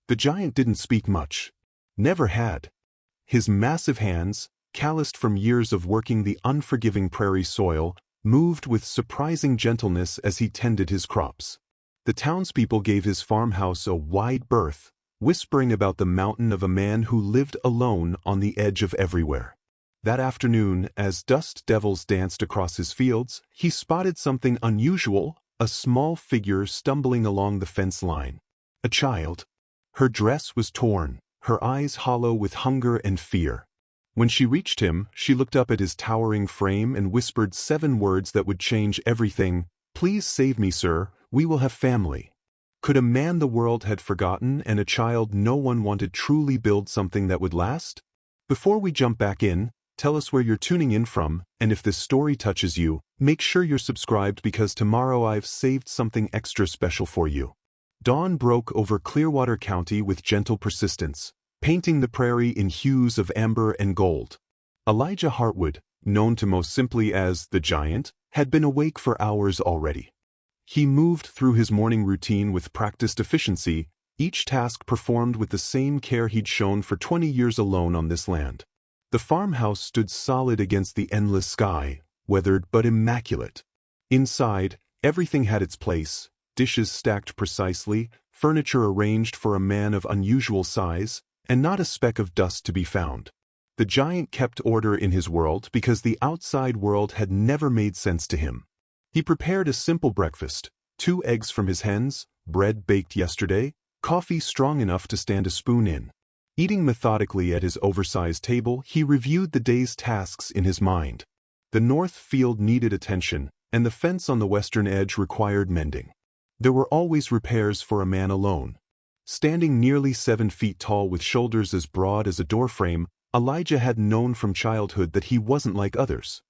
The giant didn't speak much. Never had. His massive hands, calloused from years of working the unforgiving prairie soil, moved with surprising gentleness as he tended his crops. The townspeople gave his farmhouse a wide berth, whispering about the mountain of a man who lived alone on the edge of everywhere. That afternoon, as dust devils danced across his fields, he spotted something unusual, a small figure stumbling along the fence line. A child. Her dress was torn, her eyes hollow with hunger and fear. When she reached him, she looked up at his towering frame and whispered 7 words that would change everything. "Please save me, sir, we will have family." Could a man the world had forgotten and a child no one wanted truly build something that would last? Before we jump back in, tell us where you're tuning in from, and if this story touches you, make sure you're subscribed because tomorrow I've saved something extra special for you. Dawn broke over Clearwater County with gentle persistence, painting the prairie in hues of amber and gold. Elijah Hartwood, known to most simply as the Giant, had been awake for hours already. He moved through his morning routine with practiced efficiency, each task performed with the same care he'd shown for 20 years alone on this land. The farmhouse stood solid against the endless sky, weathered but immaculate. Inside, everything had its place, dishes stacked precisely, furniture arranged for a man of unusual size, and not a speck of dust to be found. The Giant kept order in his world because the outside world had never made sense to him. He prepared a simple breakfast, 2 eggs from his hens, bread baked yesterday, coffee strong enough to stand a spoon in. Eating methodically at his oversized table, he reviewed the day's tasks in his mind. The north field needed attention, and the fence on the western edge required mending. There were always repairs for a man alone. Standing nearly 7 feet tall with shoulders as broad as a doorframe, Elijah had known from childhood that he wasn't like others.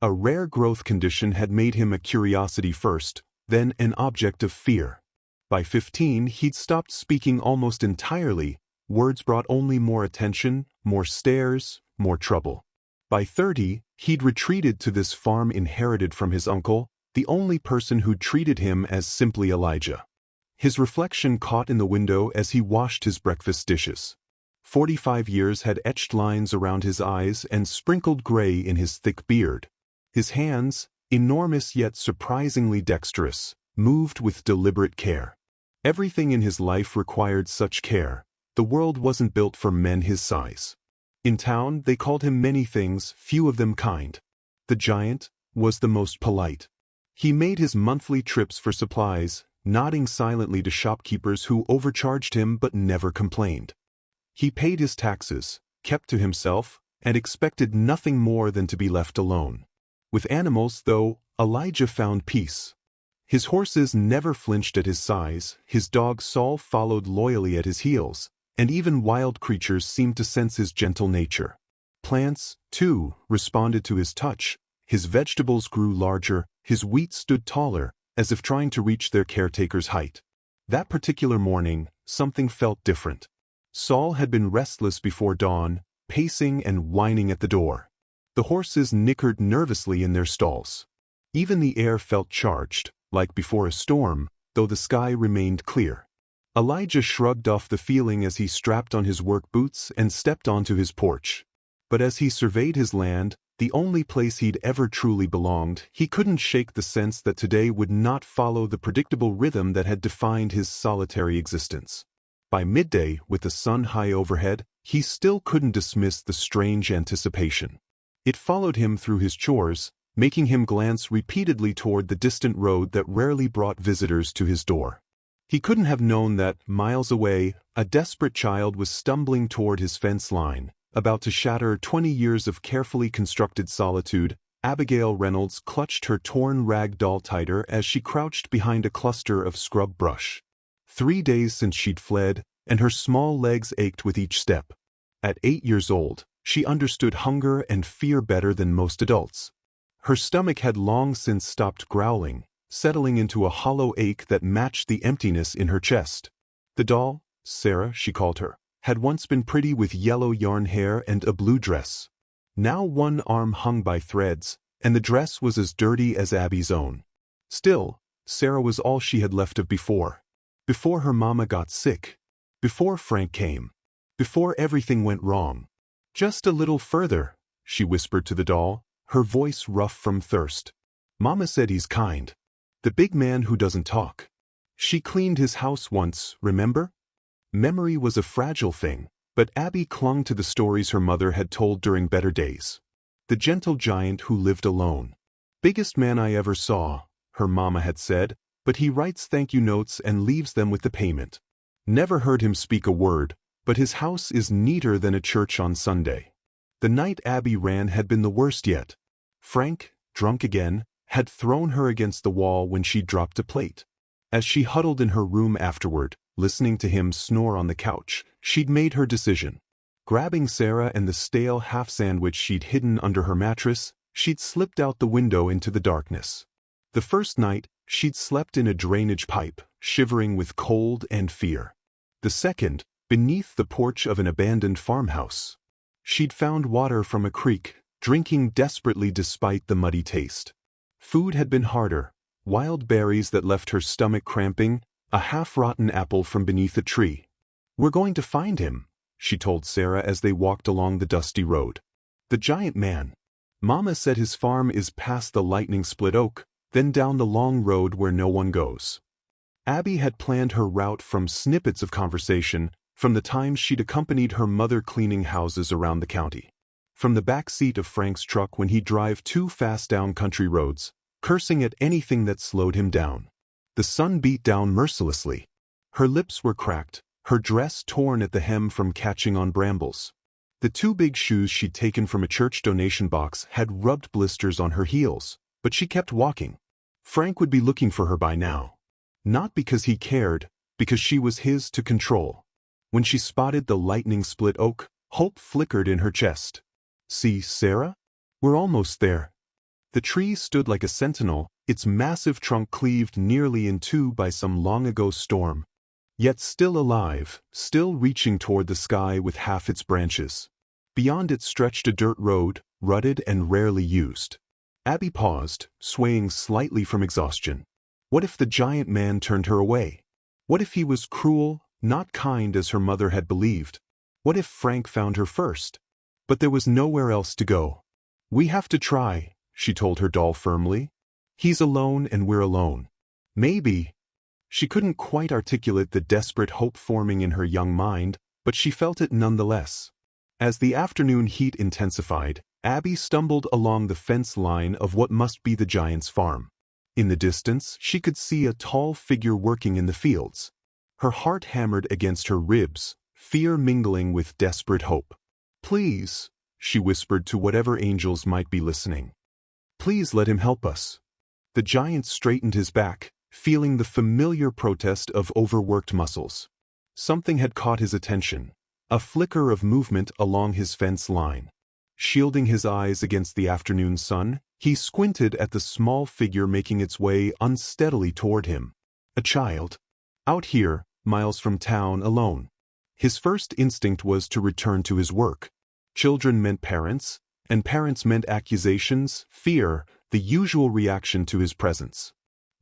A rare growth condition had made him a curiosity first, then an object of fear. By 15, he'd stopped speaking almost entirely. Words brought only more attention, more stares, more trouble. By 30, he'd retreated to this farm inherited from his uncle, the only person who'd treated him as simply Elijah. His reflection caught in the window as he washed his breakfast dishes. 45 years had etched lines around his eyes and sprinkled gray in his thick beard. His hands, enormous yet surprisingly dexterous, moved with deliberate care. Everything in his life required such care. The world wasn't built for men his size. In town, they called him many things, few of them kind. The Giant was the most polite. He made his monthly trips for supplies, nodding silently to shopkeepers who overcharged him but never complained. He paid his taxes, kept to himself, and expected nothing more than to be left alone. With animals, though, Elijah found peace. His horses never flinched at his size, his dog Saul followed loyally at his heels, and even wild creatures seemed to sense his gentle nature. Plants, too, responded to his touch. His vegetables grew larger, his wheat stood taller, as if trying to reach their caretaker's height. That particular morning, something felt different. Saul had been restless before dawn, pacing and whining at the door. The horses nickered nervously in their stalls. Even the air felt charged, like before a storm, though the sky remained clear. Elijah shrugged off the feeling as he strapped on his work boots and stepped onto his porch. But as he surveyed his land, the only place he'd ever truly belonged, he couldn't shake the sense that today would not follow the predictable rhythm that had defined his solitary existence. By midday, with the sun high overhead, he still couldn't dismiss the strange anticipation. It followed him through his chores, making him glance repeatedly toward the distant road that rarely brought visitors to his door. He couldn't have known that, miles away, a desperate child was stumbling toward his fence line, about to shatter 20 years of carefully constructed solitude. Abigail Reynolds clutched her torn rag doll tighter as she crouched behind a cluster of scrub brush. 3 days since she'd fled, and her small legs ached with each step. At 8 years old, she understood hunger and fear better than most adults. Her stomach had long since stopped growling, settling into a hollow ache that matched the emptiness in her chest. The doll, Sarah she called her, had once been pretty with yellow yarn hair and a blue dress. Now one arm hung by threads, and the dress was as dirty as Abby's own. Still, Sarah was all she had left of before her mama got sick. Before Frank came. Before everything went wrong. Just a little further, she whispered to the doll, her voice rough from thirst. Mama said he's kind. The big man who doesn't talk. She cleaned his house once, remember? Memory was a fragile thing, but Abby clung to the stories her mother had told during better days. The gentle giant who lived alone. Biggest man I ever saw, her mama had said, but he writes thank you notes and leaves them with the payment. Never heard him speak a word, but his house is neater than a church on Sunday. The night Abby ran had been the worst yet. Frank, drunk again, had thrown her against the wall when she dropped a plate. As she huddled in her room afterward, listening to him snore on the couch, she'd made her decision. Grabbing Sarah and the stale half-sandwich she'd hidden under her mattress, she'd slipped out the window into the darkness. The first night, she'd slept in a drainage pipe, shivering with cold and fear. The second, beneath the porch of an abandoned farmhouse. She'd found water from a creek, drinking desperately despite the muddy taste. Food had been harder, wild berries that left her stomach cramping, a half-rotten apple from beneath a tree. We're going to find him, she told Sarah as they walked along the dusty road. The giant man. Mama said his farm is past the lightning split oak, then down the long road where no one goes. Abby had planned her route from snippets of conversation, from the time she'd accompanied her mother cleaning houses around the county. From the back seat of Frank's truck when he'd drive too fast down country roads, cursing at anything that slowed him down. The sun beat down mercilessly. Her lips were cracked, her dress torn at the hem from catching on brambles. The 2 big shoes she'd taken from a church donation box had rubbed blisters on her heels, but she kept walking. Frank would be looking for her by now. Not because he cared, because she was his to control. When she spotted the lightning split oak, hope flickered in her chest. See, Sarah? We're almost there. The tree stood like a sentinel, its massive trunk cleaved nearly in two by some long-ago storm. Yet still alive, still reaching toward the sky with half its branches. Beyond it stretched a dirt road, rutted and rarely used. Abby paused, swaying slightly from exhaustion. What if the giant man turned her away? What if he was cruel, not kind as her mother had believed? What if Frank found her first? But there was nowhere else to go. We have to try, she told her doll firmly. He's alone and we're alone. Maybe. She couldn't quite articulate the desperate hope forming in her young mind, but she felt it nonetheless. As the afternoon heat intensified, Abby stumbled along the fence line of what must be the giant's farm. In the distance, she could see a tall figure working in the fields. Her heart hammered against her ribs, fear mingling with desperate hope. Please, she whispered to whatever angels might be listening. Please let him help us. The giant straightened his back, feeling the familiar protest of overworked muscles. Something had caught his attention, a flicker of movement along his fence line. Shielding his eyes against the afternoon sun, he squinted at the small figure making its way unsteadily toward him. A child. Out here, miles from town, alone. His first instinct was to return to his work. Children meant parents, and parents meant accusations, fear, the usual reaction to his presence.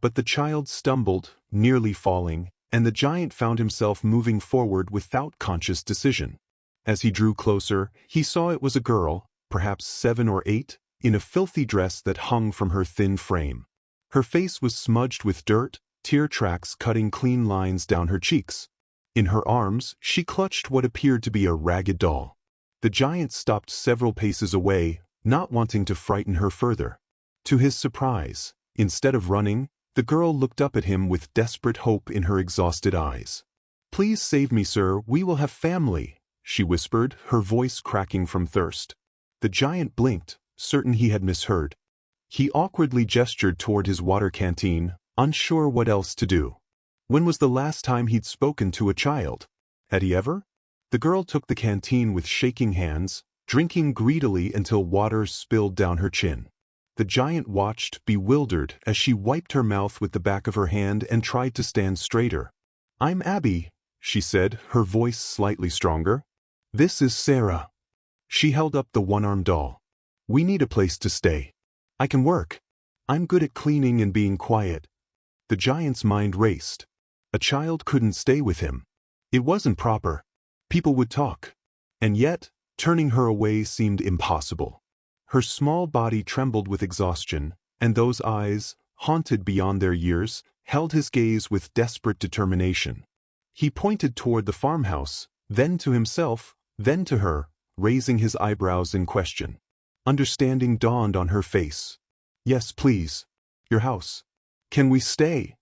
But the child stumbled, nearly falling, and the giant found himself moving forward without conscious decision. As he drew closer, he saw it was a girl, perhaps 7 or 8, in a filthy dress that hung from her thin frame. Her face was smudged with dirt, tear tracks cutting clean lines down her cheeks. In her arms, she clutched what appeared to be a ragged doll. The giant stopped several paces away, not wanting to frighten her further. To his surprise, instead of running, the girl looked up at him with desperate hope in her exhausted eyes. Please save me, sir, we will have family, she whispered, her voice cracking from thirst. The giant blinked, certain he had misheard. He awkwardly gestured toward his water canteen, unsure what else to do. When was the last time he'd spoken to a child? Had he ever? The girl took the canteen with shaking hands, drinking greedily until water spilled down her chin. The giant watched, bewildered, as she wiped her mouth with the back of her hand and tried to stand straighter. I'm Abby, she said, her voice slightly stronger. This is Sarah. She held up the one-armed doll. We need a place to stay. I can work. I'm good at cleaning and being quiet. The giant's mind raced. A child couldn't stay with him. It wasn't proper. People would talk. And yet, turning her away seemed impossible. Her small body trembled with exhaustion, and those eyes, haunted beyond their years, held his gaze with desperate determination. He pointed toward the farmhouse, then to himself, then to her, raising his eyebrows in question. Understanding dawned on her face. Yes, please. Your house. Can we stay?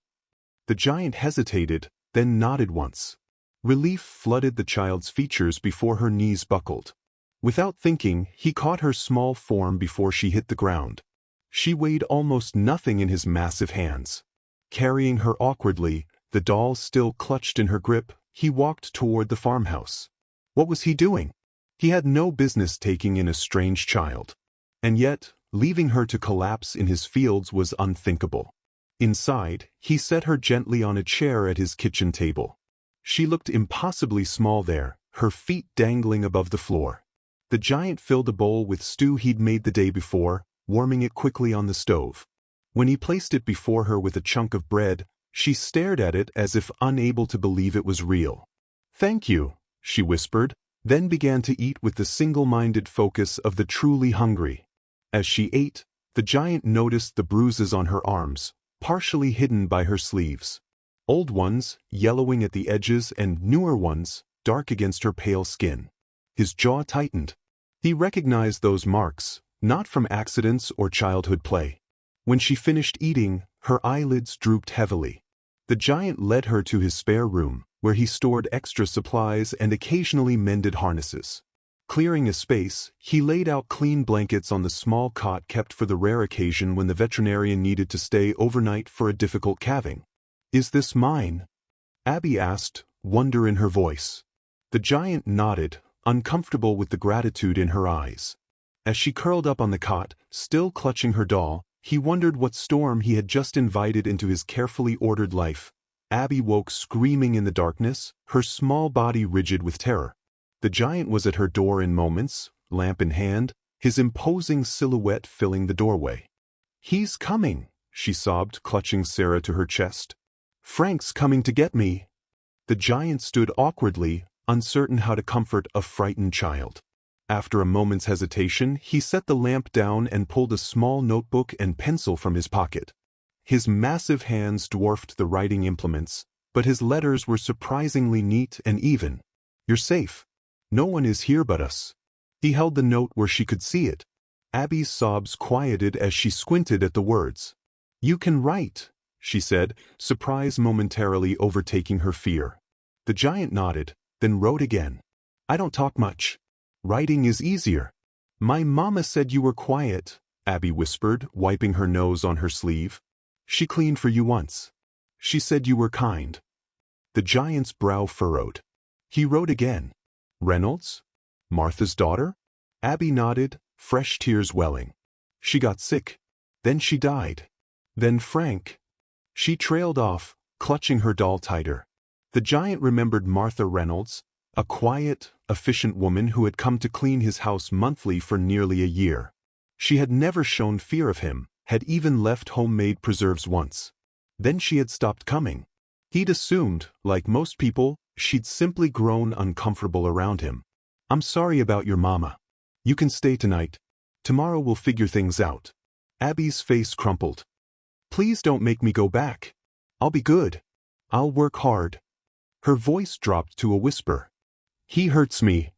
The giant hesitated, then nodded once. Relief flooded the child's features before her knees buckled. Without thinking, he caught her small form before she hit the ground. She weighed almost nothing in his massive hands. Carrying her awkwardly, the doll still clutched in her grip, he walked toward the farmhouse. What was he doing? He had no business taking in a strange child. And yet, leaving her to collapse in his fields was unthinkable. Inside, he set her gently on a chair at his kitchen table. She looked impossibly small there, her feet dangling above the floor. The giant filled a bowl with stew he'd made the day before, warming it quickly on the stove. When he placed it before her with a chunk of bread, she stared at it as if unable to believe it was real. "Thank you," she whispered, then began to eat with the single-minded focus of the truly hungry. As she ate, the giant noticed the bruises on her arms, partially hidden by her sleeves. Old ones, yellowing at the edges, and newer ones, dark against her pale skin. His jaw tightened. He recognized those marks, not from accidents or childhood play. When she finished eating, her eyelids drooped heavily. The giant led her to his spare room, where he stored extra supplies and occasionally mended harnesses. Clearing a space, he laid out clean blankets on the small cot kept for the rare occasion when the veterinarian needed to stay overnight for a difficult calving. "Is this mine?" Abby asked, wonder in her voice. The giant nodded, uncomfortable with the gratitude in her eyes. As she curled up on the cot, still clutching her doll, he wondered what storm he had just invited into his carefully ordered life. Abby woke screaming in the darkness, her small body rigid with terror. The giant was at her door in moments, lamp in hand, his imposing silhouette filling the doorway. "He's coming," she sobbed, clutching Sarah to her chest. "Frank's coming to get me." The giant stood awkwardly, uncertain how to comfort a frightened child. After a moment's hesitation, he set the lamp down and pulled a small notebook and pencil from his pocket. His massive hands dwarfed the writing implements, but his letters were surprisingly neat and even. "You're safe. No one is here but us." He held the note where she could see it. Abby's sobs quieted as she squinted at the words. "You can write," she said, surprise momentarily overtaking her fear. The giant nodded, then wrote again. "I don't talk much. Writing is easier." "My mama said you were quiet," Abby whispered, wiping her nose on her sleeve. "She cleaned for you once. She said you were kind." The giant's brow furrowed. He wrote again. "Reynolds? Martha's daughter?" Abby nodded, fresh tears welling. "She got sick. Then she died. Then Frank." She trailed off, clutching her doll tighter. The giant remembered Martha Reynolds, a quiet, efficient woman who had come to clean his house monthly for nearly a year. She had never shown fear of him, had even left homemade preserves once. Then she had stopped coming. He'd assumed, like most people, she'd simply grown uncomfortable around him. "I'm sorry about your mama. You can stay tonight. Tomorrow we'll figure things out." Abby's face crumpled. "Please don't make me go back. I'll be good. I'll work hard." Her voice dropped to a whisper. "He hurts me."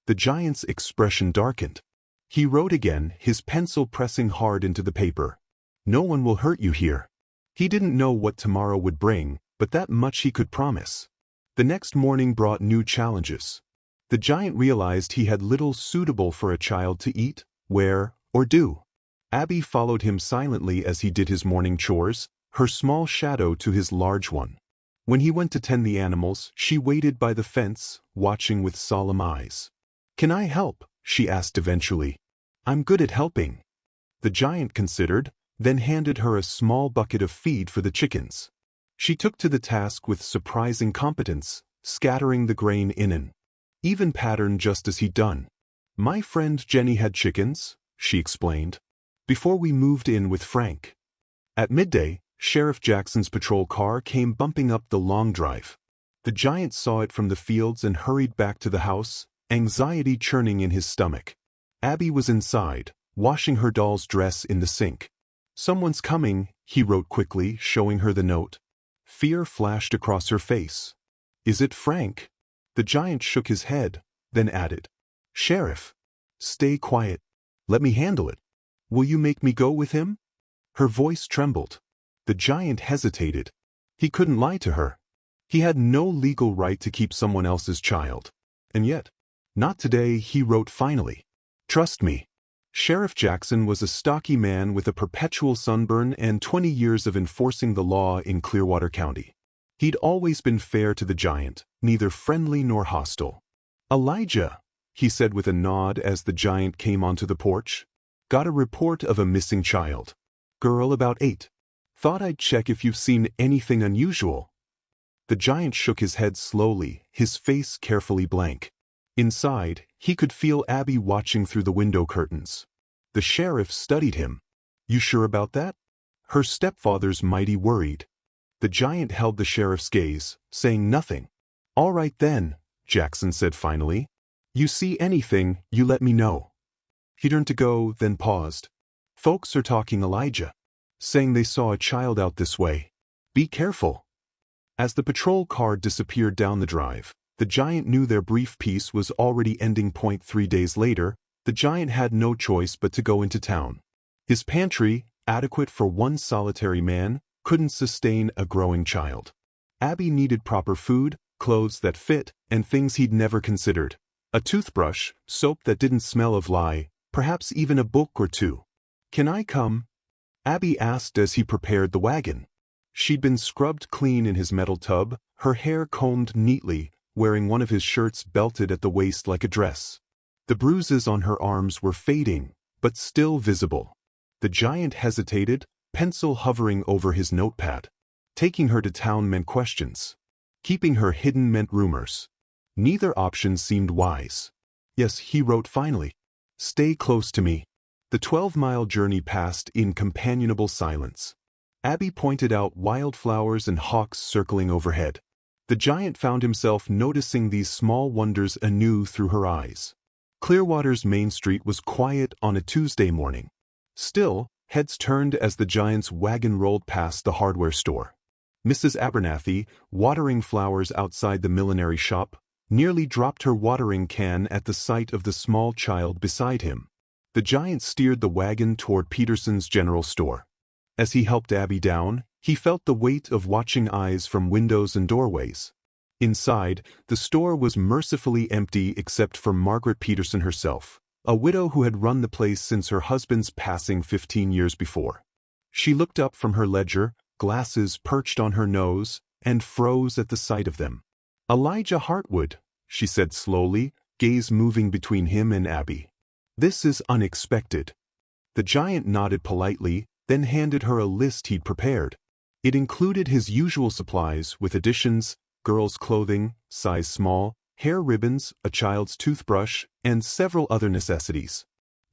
The giant's expression darkened. He wrote again, his pencil pressing hard into the paper. "No one will hurt you here." He didn't know what tomorrow would bring, but that much he could promise. The next morning brought new challenges. The giant realized he had little suitable for a child to eat, wear, or do. Abby followed him silently as he did his morning chores, her small shadow to his large one. When he went to tend the animals, she waited by the fence, watching with solemn eyes. "Can I help?" she asked eventually. "I'm good at helping." The giant considered, then handed her a small bucket of feed for the chickens. She took to the task with surprising competence, scattering the grain in an even pattern just as he'd done. "My friend Jenny had chickens," she explained, "before we moved in with Frank." At midday, Sheriff Jackson's patrol car came bumping up the long drive. The giant saw it from the fields and hurried back to the house, anxiety churning in his stomach. Abby was inside, washing her doll's dress in the sink. "Someone's coming," he wrote quickly, showing her the note. Fear flashed across her face. "Is it Frank?" The giant shook his head, then added, "Sheriff. Stay quiet. Let me handle it. Will you make me go with him?" Her voice trembled. The giant hesitated. He couldn't lie to her. He had no legal right to keep someone else's child. And yet, "Not today," he wrote finally. "Trust me." Sheriff Jackson was a stocky man with a perpetual sunburn and 20 years of enforcing the law in Clearwater County. He'd always been fair to the giant, neither friendly nor hostile. "Elijah," he said with a nod as the giant came onto the porch. "Got a report of a missing child. Girl about 8. Thought I'd check if you've seen anything unusual." The giant shook his head slowly, his face carefully blank. Inside, he could feel Abby watching through the window curtains. The sheriff studied him. "You sure about that?" Her stepfather's mighty worried. The giant held the sheriff's gaze, saying nothing. "All right then," Jackson said finally. "You see anything, you let me know." He turned to go, then paused. "Folks are talking, Elijah. Saying they saw a child out this way. Be careful." As the patrol car disappeared down the drive, the giant knew their brief peace was already ending. 3 days later, the giant had no choice but to go into town. His pantry, adequate for one solitary man, couldn't sustain a growing child. Abby needed proper food, clothes that fit, and things he'd never considered. A toothbrush, soap that didn't smell of lye, perhaps even a book or two. "Can I come?" Abby asked as he prepared the wagon. She'd been scrubbed clean in his metal tub, her hair combed neatly, wearing one of his shirts belted at the waist like a dress. The bruises on her arms were fading, but still visible. The giant hesitated, pencil hovering over his notepad. Taking her to town meant questions. Keeping her hidden meant rumors. Neither option seemed wise. "Yes," he wrote finally. "Stay close to me." The 12-mile journey passed in companionable silence. Abby pointed out wildflowers and hawks circling overhead. The giant found himself noticing these small wonders anew through her eyes. Clearwater's main street was quiet on a Tuesday morning. Still, heads turned as the giant's wagon rolled past the hardware store. Mrs. Abernathy, watering flowers outside the millinery shop, nearly dropped her watering can at the sight of the small child beside him. The giant steered the wagon toward Peterson's general store. As he helped Abby down, he felt the weight of watching eyes from windows and doorways. Inside, the store was mercifully empty except for Margaret Peterson herself, a widow who had run the place since her husband's passing 15 years before. She looked up from her ledger, glasses perched on her nose, and froze at the sight of them. "Elijah Hartwood," she said slowly, gaze moving between him and Abby. "This is unexpected." The giant nodded politely, then handed her a list he'd prepared. It included his usual supplies with additions: girls' clothing, size small, hair ribbons, a child's toothbrush, and several other necessities.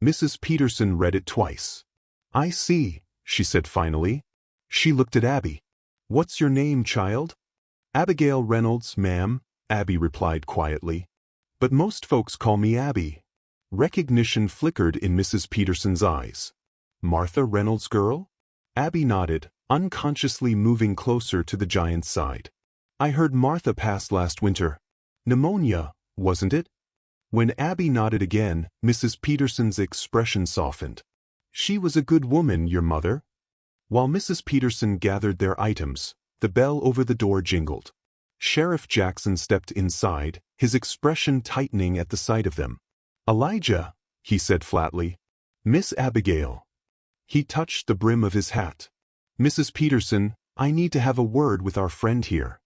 Mrs. Peterson read it twice. "I see," she said finally. She looked at Abby. "What's your name, child?" "Abigail Reynolds, ma'am," Abby replied quietly. "But most folks call me Abby." Recognition flickered in Mrs. Peterson's eyes. "Martha Reynolds' girl?" Abby nodded, unconsciously moving closer to the giant's side. "I heard Martha passed last winter. Pneumonia, wasn't it?" When Abby nodded again, Mrs. Peterson's expression softened. "She was a good woman, your mother." While Mrs. Peterson gathered their items, the bell over the door jingled. Sheriff Jackson stepped inside, his expression tightening at the sight of them. "Elijah," he said flatly. "Miss Abigail." He touched the brim of his hat. "Mrs. Peterson, I need to have a word with our friend here."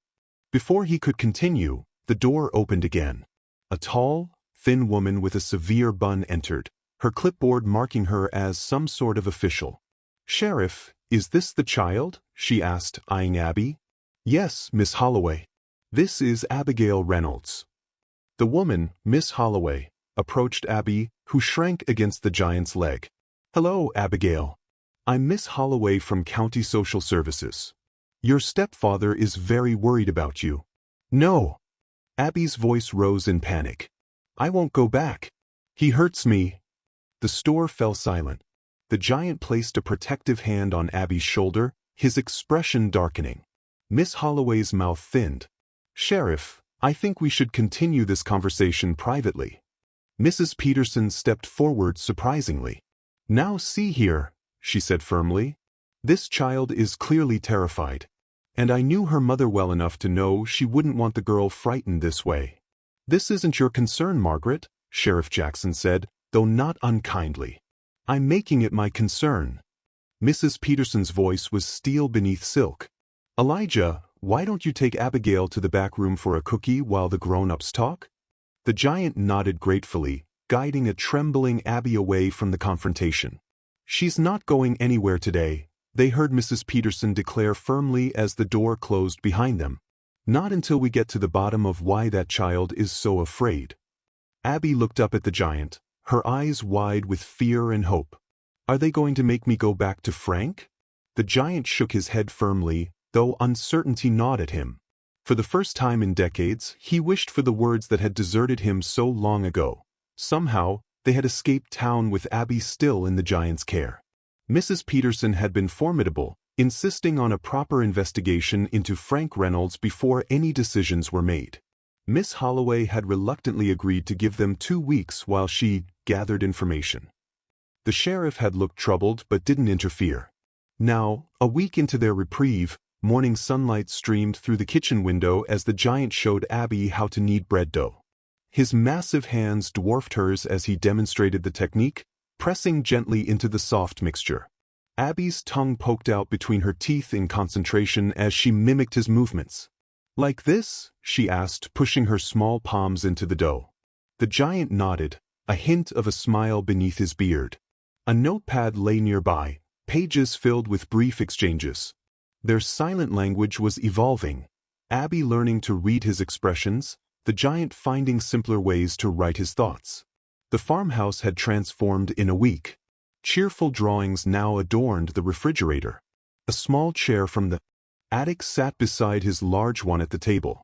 Before he could continue, the door opened again. A tall, thin woman with a severe bun entered, her clipboard marking her as some sort of official. "Sheriff, is this the child?" she asked, eyeing Abby. "Yes, Miss Holloway. This is Abigail Reynolds." The woman, Miss Holloway, approached Abby, who shrank against the giant's leg. "Hello, Abigail. I'm Miss Holloway from County Social Services. Your stepfather is very worried about you." No. Abby's voice rose in panic. I won't go back. He hurts me. The store fell silent. The giant placed a protective hand on Abby's shoulder, his expression darkening. Miss Holloway's mouth thinned. Sheriff, I think we should continue this conversation privately. Mrs. Peterson stepped forward surprisingly. Now see here, she said firmly. This child is clearly terrified. And I knew her mother well enough to know she wouldn't want the girl frightened this way. This isn't your concern, Margaret, Sheriff Jackson said, though not unkindly. I'm making it my concern. Mrs. Peterson's voice was steel beneath silk. Elijah, why don't you take Abigail to the back room for a cookie while the grown-ups talk? The giant nodded gratefully, guiding a trembling Abby away from the confrontation. She's not going anywhere today, they heard Mrs. Peterson declare firmly as the door closed behind them. Not until we get to the bottom of why that child is so afraid. Abby looked up at the giant, her eyes wide with fear and hope. Are they going to make me go back to Frank? The giant shook his head firmly, though uncertainty gnawed at him. For the first time in decades, he wished for the words that had deserted him so long ago. Somehow, they had escaped town with Abby still in the giant's care. Mrs. Peterson had been formidable, insisting on a proper investigation into Frank Reynolds before any decisions were made. Miss Holloway had reluctantly agreed to give them 2 weeks while she gathered information. The sheriff had looked troubled but didn't interfere. Now, a week into their reprieve, morning sunlight streamed through the kitchen window as the giant showed Abby how to knead bread dough. His massive hands dwarfed hers as he demonstrated the technique, pressing gently into the soft mixture. Abby's tongue poked out between her teeth in concentration as she mimicked his movements. Like this? She asked, pushing her small palms into the dough. The giant nodded, a hint of a smile beneath his beard. A notepad lay nearby, pages filled with brief exchanges. Their silent language was evolving, Abby learning to read his expressions, the giant finding simpler ways to write his thoughts. The farmhouse had transformed in a week. Cheerful drawings now adorned the refrigerator. A small chair from the attic sat beside his large one at the table.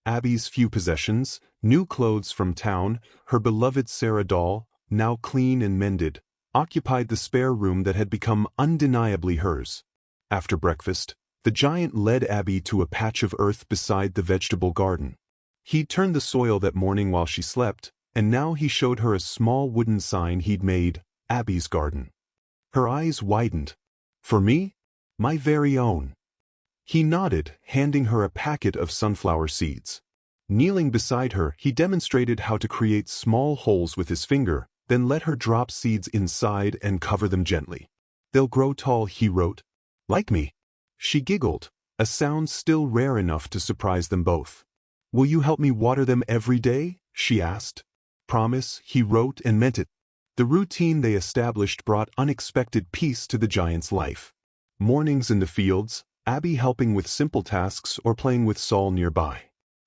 Abby's few possessions, new clothes from town, her beloved Sarah doll, now clean and mended, occupied the spare room that had become undeniably hers. After breakfast, the giant led Abby to a patch of earth beside the vegetable garden. He'd turned the soil that morning while she slept, and now he showed her a small wooden sign he'd made, Abby's Garden. Her eyes widened. For me? My very own. He nodded, handing her a packet of sunflower seeds. Kneeling beside her, he demonstrated how to create small holes with his finger, then let her drop seeds inside and cover them gently. They'll grow tall, he wrote. Like me. She giggled, a sound still rare enough to surprise them both. Will you help me water them every day? She asked. Promise, he wrote, and meant it. The routine they established brought unexpected peace to the giant's life. Mornings in the fields, Abby helping with simple tasks or playing with Saul nearby.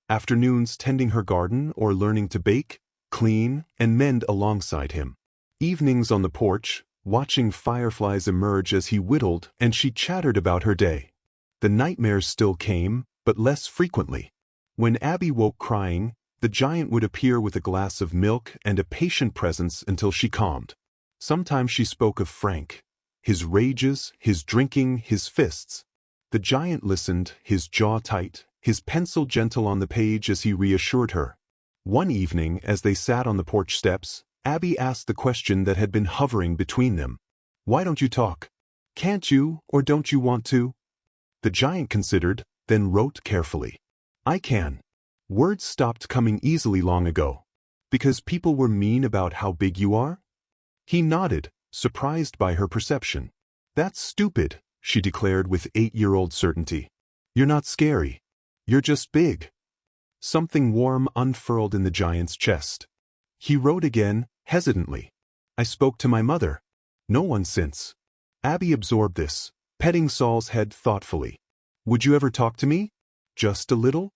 Afternoons tending her garden or learning to bake, clean, and mend alongside him. Evenings on the porch, watching fireflies emerge as he whittled and she chattered about her day. The nightmares still came, but less frequently. When Abby woke crying, the giant would appear with a glass of milk and a patient presence until she calmed. Sometimes she spoke of Frank. His rages, his drinking, his fists. The giant listened, his jaw tight, his pencil gentle on the page as he reassured her. One evening, as they sat on the porch steps, Abby asked the question that had been hovering between them. Why don't you talk? Can't you, or don't you want to? The giant considered, then wrote carefully. I can. Words stopped coming easily long ago. Because people were mean about how big you are? He nodded, surprised by her perception. That's stupid, she declared with 8-year-old certainty. You're not scary. You're just big. Something warm unfurled in the giant's chest. He wrote again, hesitantly. I spoke to my mother. No one since. Abby absorbed this, petting Saul's head thoughtfully. Would you ever talk to me? Just a little?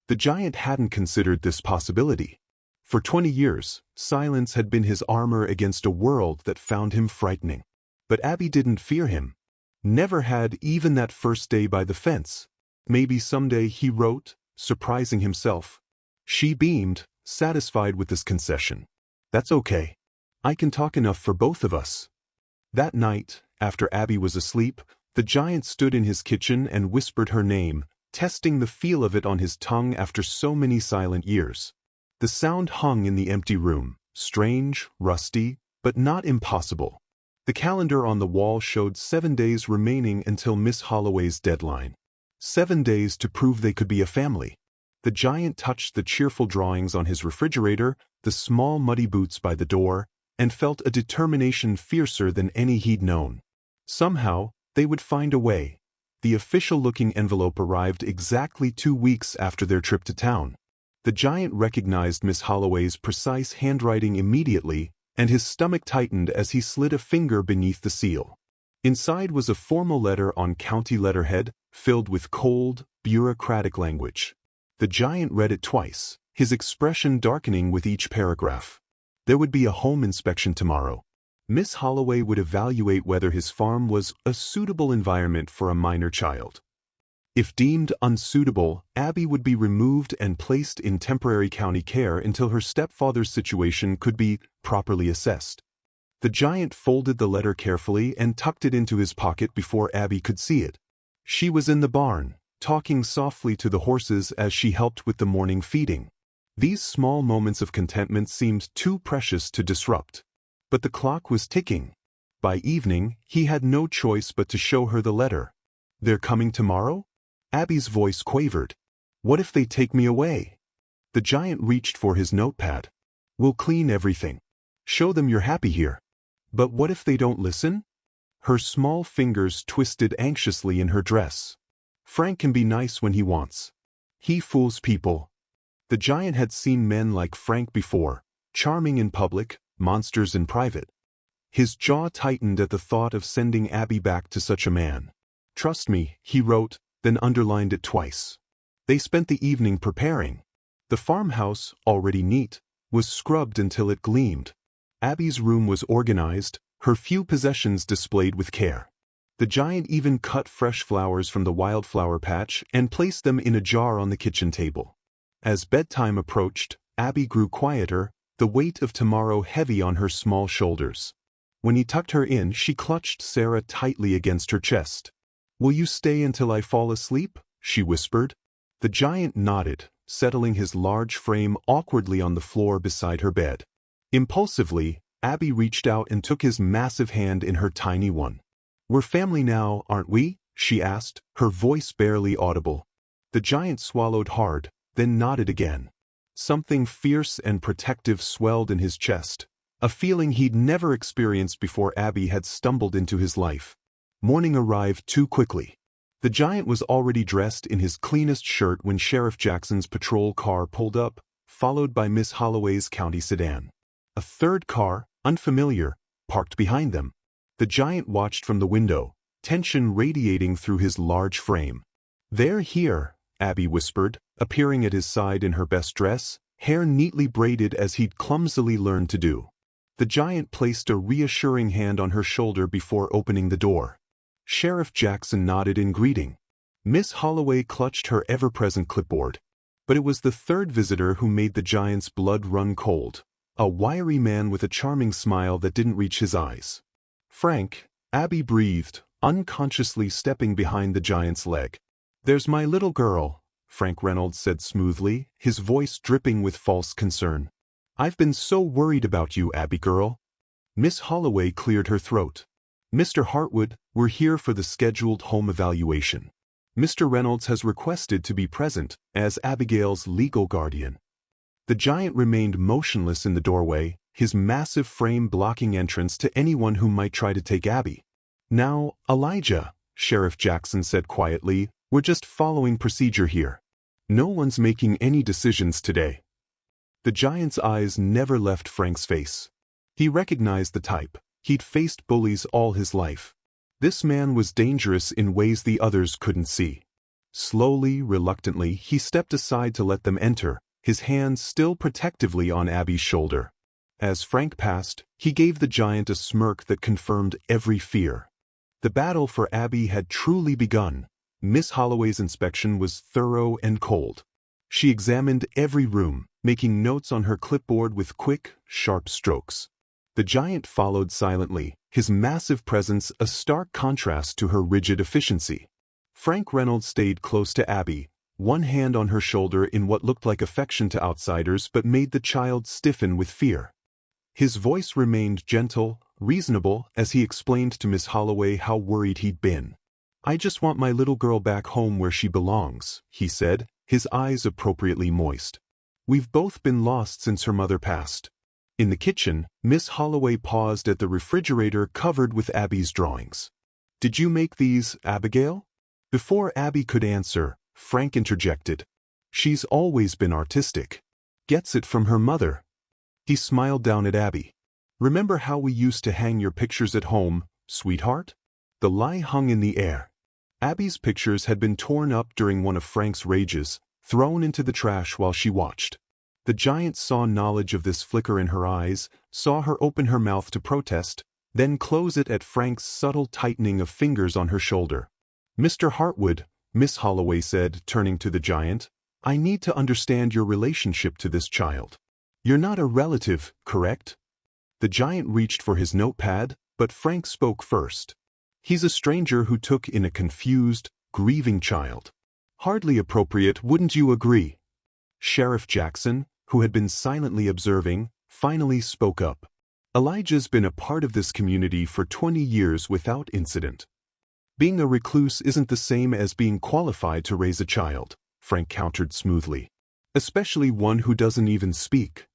The giant hadn't considered this possibility. For 20 years, silence had been his armor against a world that found him frightening. But Abby didn't fear him. Never had, even that first day by the fence. Maybe someday, he wrote, surprising himself. She beamed, satisfied with this concession. "That's okay. I can talk enough for both of us." That night, after Abby was asleep, the giant stood in his kitchen and whispered her name, testing the feel of it on his tongue after so many silent years. The sound hung in the empty room, strange, rusty, but not impossible. The calendar on the wall showed 7 days remaining until Miss Holloway's deadline. 7 days to prove they could be a family. The giant touched the cheerful drawings on his refrigerator, the small muddy boots by the door, and felt a determination fiercer than any he'd known. Somehow, they would find a way. The official-looking envelope arrived exactly 2 weeks after their trip to town. The giant recognized Miss Holloway's precise handwriting immediately, and his stomach tightened as he slid a finger beneath the seal. Inside was a formal letter on county letterhead, filled with cold, bureaucratic language. The giant read it twice, his expression darkening with each paragraph. There would be a home inspection tomorrow. Miss Holloway would evaluate whether his farm was a suitable environment for a minor child. If deemed unsuitable, Abby would be removed and placed in temporary county care until her stepfather's situation could be properly assessed. The giant folded the letter carefully and tucked it into his pocket before Abby could see it. She was in the barn, talking softly to the horses as she helped with the morning feeding. These small moments of contentment seemed too precious to disrupt. But the clock was ticking. By evening, he had no choice but to show her the letter. "They're coming tomorrow?" Abby's voice quavered. "What if they take me away?" The giant reached for his notepad. "We'll clean everything. Show them you're happy here." "But what if they don't listen?" Her small fingers twisted anxiously in her dress. "Frank can be nice when he wants. He fools people." The giant had seen men like Frank before, charming in public, monsters in private. His jaw tightened at the thought of sending Abby back to such a man. "Trust me," he wrote, then underlined it twice. They spent the evening preparing. The farmhouse, already neat, was scrubbed until it gleamed. Abby's room was organized, her few possessions displayed with care. The giant even cut fresh flowers from the wildflower patch and placed them in a jar on the kitchen table. As bedtime approached, Abby grew quieter, the weight of tomorrow heavy on her small shoulders. When he tucked her in, she clutched Sarah tightly against her chest. "Will you stay until I fall asleep?" she whispered. The giant nodded, settling his large frame awkwardly on the floor beside her bed. Impulsively, Abby reached out and took his massive hand in her tiny one. "We're family now, aren't we?" she asked, her voice barely audible. The giant swallowed hard, then nodded again. Something fierce and protective swelled in his chest, a feeling he'd never experienced before Abby had stumbled into his life. Morning arrived too quickly. The giant was already dressed in his cleanest shirt when Sheriff Jackson's patrol car pulled up, followed by Miss Holloway's county sedan. A third car, unfamiliar, parked behind them. The giant watched from the window, tension radiating through his large frame. "They're here," Abby whispered, appearing at his side in her best dress, hair neatly braided as he'd clumsily learned to do. The giant placed a reassuring hand on her shoulder before opening the door. Sheriff Jackson nodded in greeting. Miss Holloway clutched her ever-present clipboard. But it was the third visitor who made the giant's blood run cold, a wiry man with a charming smile that didn't reach his eyes. "Frank," Abby breathed, unconsciously stepping behind the giant's leg. "There's my little girl," Frank Reynolds said smoothly, his voice dripping with false concern. "I've been so worried about you, Abby girl." Miss Holloway cleared her throat. "Mr. Hartwood, we're here for the scheduled home evaluation. Mr. Reynolds has requested to be present as Abigail's legal guardian." The giant remained motionless in the doorway, his massive frame blocking entrance to anyone who might try to take Abby. "Now, Elijah," Sheriff Jackson said quietly, "we're just following procedure here. No one's making any decisions today." The giant's eyes never left Frank's face. He recognized the type. He'd faced bullies all his life. This man was dangerous in ways the others couldn't see. Slowly, reluctantly, he stepped aside to let them enter, his hand still protectively on Abby's shoulder. As Frank passed, he gave the giant a smirk that confirmed every fear. The battle for Abby had truly begun. Miss Holloway's inspection was thorough and cold. She examined every room, making notes on her clipboard with quick, sharp strokes. The giant followed silently, his massive presence a stark contrast to her rigid efficiency. Frank Reynolds stayed close to Abby, one hand on her shoulder in what looked like affection to outsiders but made the child stiffen with fear. His voice remained gentle, reasonable, as he explained to Miss Holloway how worried he'd been. "I just want my little girl back home where she belongs," he said, his eyes appropriately moist. "We've both been lost since her mother passed." In the kitchen, Miss Holloway paused at the refrigerator covered with Abby's drawings. "Did you make these, Abigail?" Before Abby could answer, Frank interjected. "She's always been artistic. Gets it from her mother." He smiled down at Abby. "Remember how we used to hang your pictures at home, sweetheart?" The lie hung in the air. Abby's pictures had been torn up during one of Frank's rages, thrown into the trash while she watched. The giant saw knowledge of this flicker in her eyes, saw her open her mouth to protest, then close it at Frank's subtle tightening of fingers on her shoulder. "Mr. Hartwood," Miss Holloway said, turning to the giant, "I need to understand your relationship to this child. You're not a relative, correct?" The giant reached for his notepad, but Frank spoke first. "He's a stranger who took in a confused, grieving child. Hardly appropriate, wouldn't you agree?" Sheriff Jackson, who had been silently observing, finally spoke up. "Elijah's been a part of this community for 20 years without incident." "Being a recluse isn't the same as being qualified to raise a child," Frank countered smoothly. "Especially one who doesn't even speak."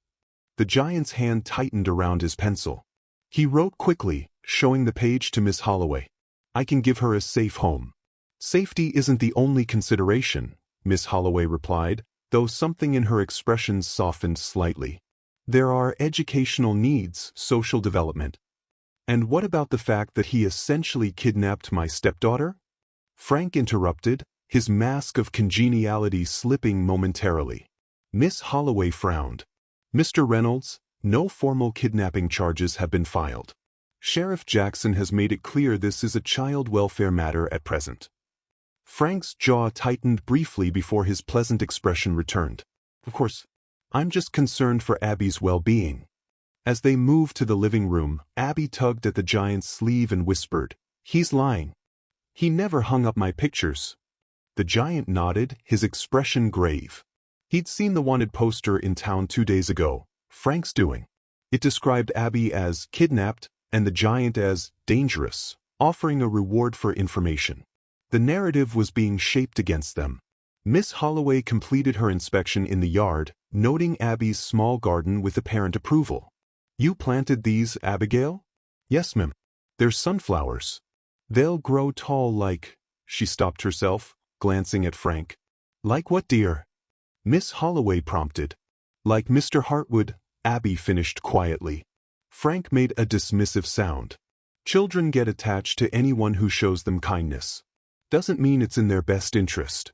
The giant's hand tightened around his pencil. He wrote quickly, showing the page to Miss Holloway. "I can give her a safe home." "Safety isn't the only consideration," Miss Holloway replied, though something in her expressions softened slightly. "There are educational needs, social development." "And what about the fact that he essentially kidnapped my stepdaughter?" Frank interrupted, his mask of congeniality slipping momentarily. Miss Holloway frowned. "Mr. Reynolds, no formal kidnapping charges have been filed. Sheriff Jackson has made it clear this is a child welfare matter at present." Frank's jaw tightened briefly before his pleasant expression returned. "Of course, I'm just concerned for Abby's well-being." As they moved to the living room, Abby tugged at the giant's sleeve and whispered, "He's lying. He never hung up my pictures." The giant nodded, his expression grave. He'd seen the wanted poster in town 2 days ago, Frank's doing. It described Abby as kidnapped and the giant as dangerous, offering a reward for information. The narrative was being shaped against them. Miss Holloway completed her inspection in the yard, noting Abby's small garden with apparent approval. "You planted these, Abigail?" "Yes, ma'am. They're sunflowers. They'll grow tall like—" She stopped herself, glancing at Frank. "Like what, dear?" Miss Holloway prompted. "Like Mr. Hartwood," Abby finished quietly. Frank made a dismissive sound. "Children get attached to anyone who shows them kindness. Doesn't mean it's in their best interest."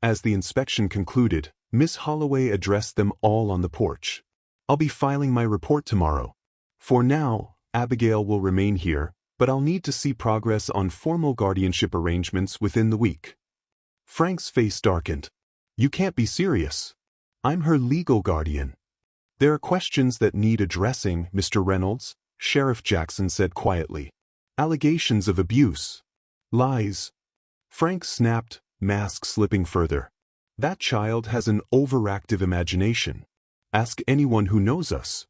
As the inspection concluded, Miss Holloway addressed them all on the porch. "I'll be filing my report tomorrow. For now, Abigail will remain here, but I'll need to see progress on formal guardianship arrangements within the week." Frank's face darkened. "You can't be serious. I'm her legal guardian." "There are questions that need addressing, Mr. Reynolds," Sheriff Jackson said quietly. "Allegations of abuse. Lies." Frank snapped, mask slipping further. "That child has an overactive imagination. Ask anyone who knows us."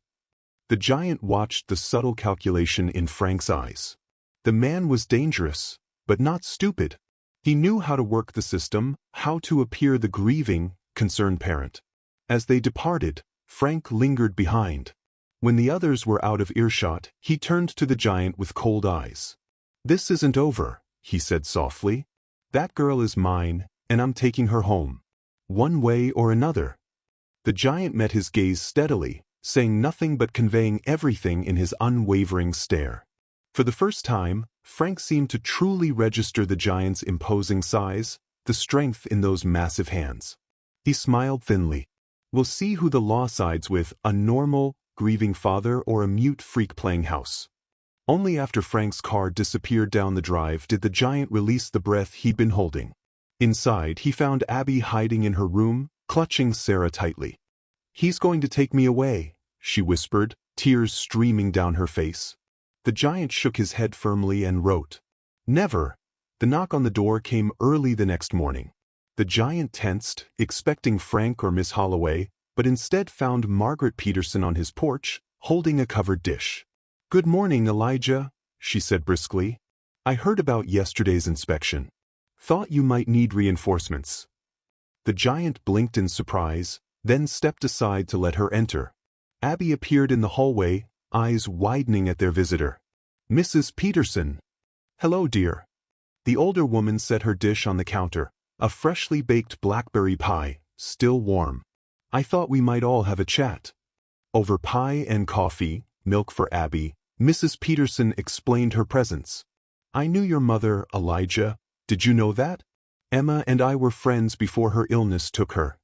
The giant watched the subtle calculation in Frank's eyes. The man was dangerous, but not stupid. He knew how to work the system, how to appear the grieving, concerned parent. As they departed, Frank lingered behind. When the others were out of earshot, he turned to the giant with cold eyes. "This isn't over," he said softly. "That girl is mine, and I'm taking her home. One way or another." The giant met his gaze steadily, saying nothing but conveying everything in his unwavering stare. For the first time, Frank seemed to truly register the giant's imposing size, the strength in those massive hands. He smiled thinly. "We'll see who the law sides with, a normal, grieving father or a mute freak playing house." Only after Frank's car disappeared down the drive did the giant release the breath he'd been holding. Inside, he found Abby hiding in her room, clutching Sarah tightly. "He's going to take me away," she whispered, tears streaming down her face. The giant shook his head firmly and wrote, "Never." The knock on the door came early the next morning. The giant tensed, expecting Frank or Miss Holloway, but instead found Margaret Peterson on his porch, holding a covered dish. "Good morning, Elijah," she said briskly. "I heard about yesterday's inspection. Thought you might need reinforcements." The giant blinked in surprise, then stepped aside to let her enter. Abby appeared in the hallway, eyes widening at their visitor. "Mrs. Peterson." "Hello, dear." The older woman set her dish on the counter, a freshly baked blackberry pie, still warm. "I thought we might all have a chat." Over pie and coffee, milk for Abby, Mrs. Peterson explained her presence. "I knew your mother, Elijah. Did you know that? Emma and I were friends before her illness took her."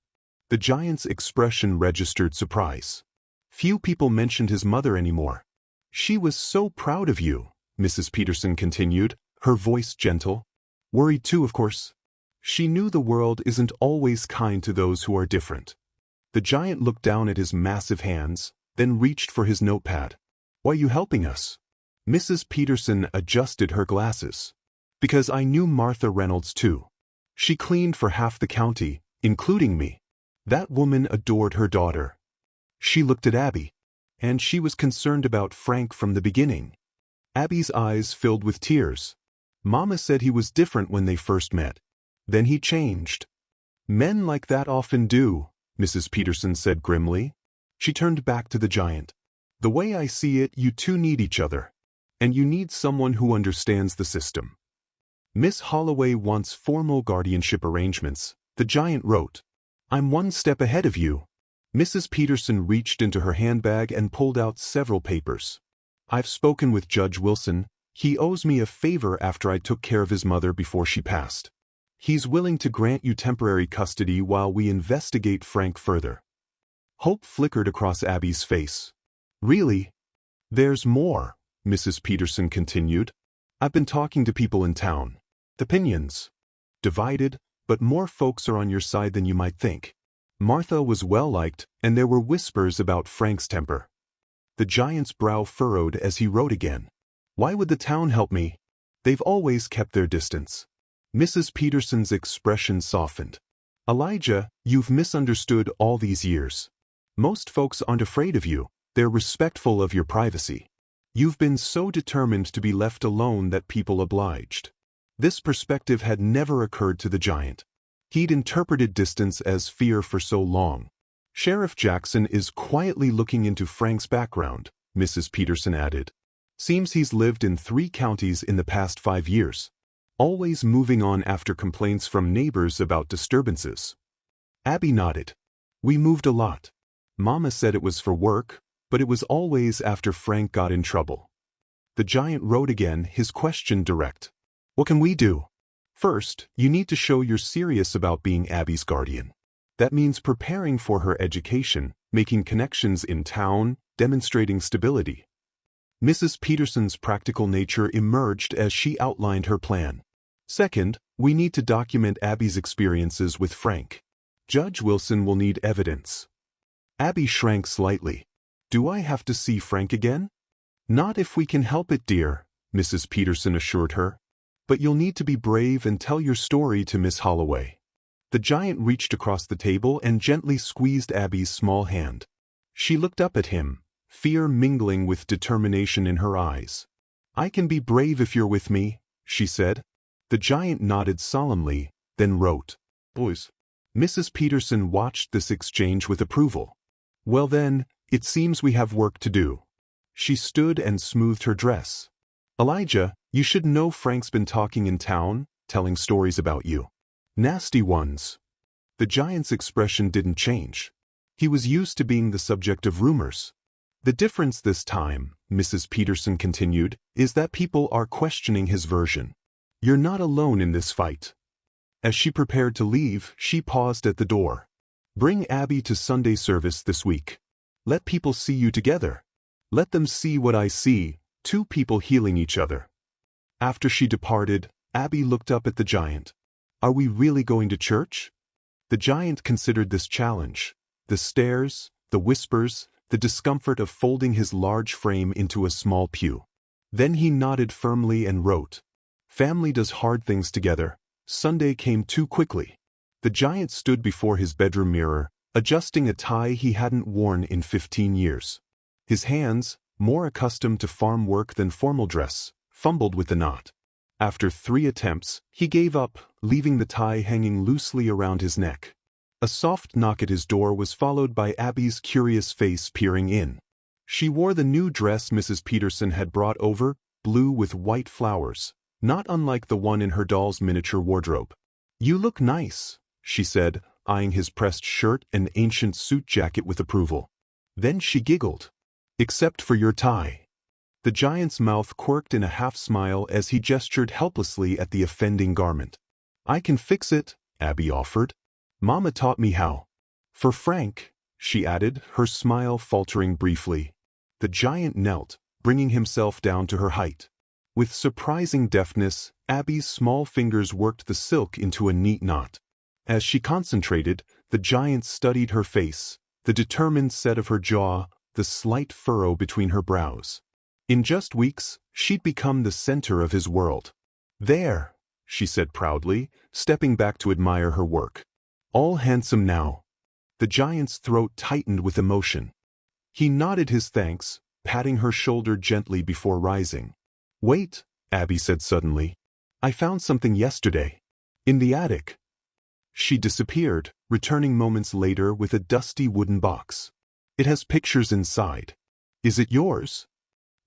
The giant's expression registered surprise. Few people mentioned his mother anymore. "She was so proud of you," Mrs. Peterson continued, her voice gentle. "Worried too, of course. She knew the world isn't always kind to those who are different." The giant looked down at his massive hands, then reached for his notepad. "Why are you helping us?" Mrs. Peterson adjusted her glasses. "Because I knew Martha Reynolds too. She cleaned for half the county, including me. That woman adored her daughter." She looked at Abby. "And she was concerned about Frank from the beginning." Abby's eyes filled with tears. "Mama said he was different when they first met. Then he changed." "Men like that often do," Mrs. Peterson said grimly. She turned back to the giant. "The way I see it, you two need each other. And you need someone who understands the system." "Miss Holloway wants formal guardianship arrangements," the giant wrote. "I'm one step ahead of you." Mrs. Peterson reached into her handbag and pulled out several papers. "I've spoken with Judge Wilson. He owes me a favor after I took care of his mother before she passed. He's willing to grant you temporary custody while we investigate Frank further." Hope flickered across Abby's face. "Really?" "There's more," Mrs. Peterson continued. "I've been talking to people in town. The opinions divided, but more folks are on your side than you might think. Martha was well-liked, and there were whispers about Frank's temper." The giant's brow furrowed as he wrote again. "Why would the town help me? They've always kept their distance." Mrs. Peterson's expression softened. "Elijah, you've misunderstood all these years. Most folks aren't afraid of you, they're respectful of your privacy. You've been so determined to be left alone that people obliged." This perspective had never occurred to the giant. He'd interpreted distance as fear for so long. "Sheriff Jackson is quietly looking into Frank's background," Mrs. Peterson added. "Seems he's lived in 3 counties in the past 5 years. Always moving on after complaints from neighbors about disturbances." Abby nodded. "We moved a lot. Mama said it was for work, but it was always after Frank got in trouble." The giant wrote again, his question direct. "What can we do?" "First, you need to show you're serious about being Abby's guardian. That means preparing for her education, making connections in town, demonstrating stability." Mrs. Peterson's practical nature emerged as she outlined her plan. "Second, we need to document Abby's experiences with Frank. Judge Wilson will need evidence." Abby shrank slightly. "Do I have to see Frank again?" "Not if we can help it, dear," Mrs. Peterson assured her. "But you'll need to be brave and tell your story to Miss Holloway." The giant reached across the table and gently squeezed Abby's small hand. She looked up at him, fear mingling with determination in her eyes. "I can be brave if you're with me," she said. The giant nodded solemnly, then wrote, "Boys." Mrs. Peterson watched this exchange with approval. "Well then, it seems we have work to do." She stood and smoothed her dress. "Elijah, you should know Frank's been talking in town, telling stories about you. Nasty ones." The giant's expression didn't change. He was used to being the subject of rumors. "The difference this time," Mrs. Peterson continued, "is that people are questioning his version. You're not alone in this fight." As she prepared to leave, she paused at the door. "Bring Abby to Sunday service this week. Let people see you together. Let them see what I see, 2 people healing each other." After she departed, Abby looked up at the giant. "Are we really going to church?" The giant considered this challenge. The stares, the whispers, the discomfort of folding his large frame into a small pew. Then he nodded firmly and wrote, "Family does hard things together. Sunday came too quickly." The giant stood before his bedroom mirror, adjusting a tie he hadn't worn in 15 years. His hands, more accustomed to farm work than formal dress, fumbled with the knot. After 3 attempts, he gave up, leaving the tie hanging loosely around his neck. A soft knock at his door was followed by Abby's curious face peering in. She wore the new dress Mrs. Peterson had brought over, blue with white flowers, not unlike the one in her doll's miniature wardrobe. "You look nice," she said, eyeing his pressed shirt and ancient suit jacket with approval. Then she giggled. "Except for your tie." The giant's mouth quirked in a half-smile as he gestured helplessly at the offending garment. "I can fix it," Abby offered. "Mama taught me how." "For Frank," she added, her smile faltering briefly. The giant knelt, bringing himself down to her height. With surprising deftness, Abby's small fingers worked the silk into a neat knot. As she concentrated, the giant studied her face, the determined set of her jaw, the slight furrow between her brows. In just weeks, she'd become the center of his world. "There," she said proudly, stepping back to admire her work. "All handsome now." The giant's throat tightened with emotion. He nodded his thanks, patting her shoulder gently before rising. "Wait," Abby said suddenly. "I found something yesterday. In the attic." She disappeared, returning moments later with a dusty wooden box. "It has pictures inside. Is it yours?"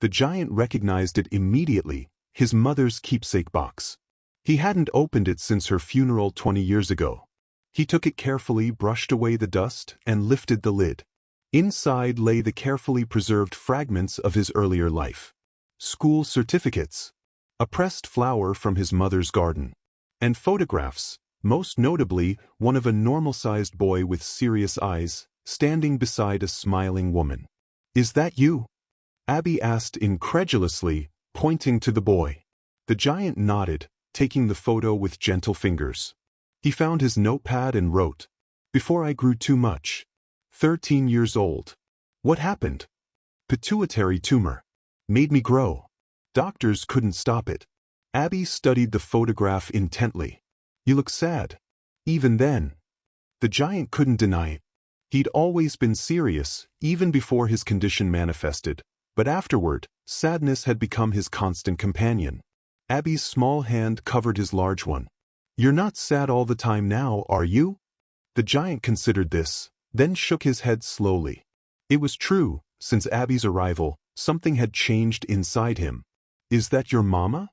The giant recognized it immediately, his mother's keepsake box. He hadn't opened it since her funeral 20 years ago. He took it carefully, brushed away the dust, and lifted the lid. Inside lay the carefully preserved fragments of his earlier life. School certificates, a pressed flower from his mother's garden, and photographs, most notably one of a normal-sized boy with serious eyes, standing beside a smiling woman. "Is that you?" Abby asked incredulously, pointing to the boy. The giant nodded, taking the photo with gentle fingers. He found his notepad and wrote, "Before I grew too much. 13 years old. What happened? Pituitary tumor. Made me grow. Doctors couldn't stop it." Abby studied the photograph intently. "You look sad." Even then. The giant couldn't deny it. He'd always been serious, even before his condition manifested, but afterward, sadness had become his constant companion. Abby's small hand covered his large one. "You're not sad all the time now, are you?" The giant considered this, then shook his head slowly. It was true, since Abby's arrival, something had changed inside him. "Is that your mama?"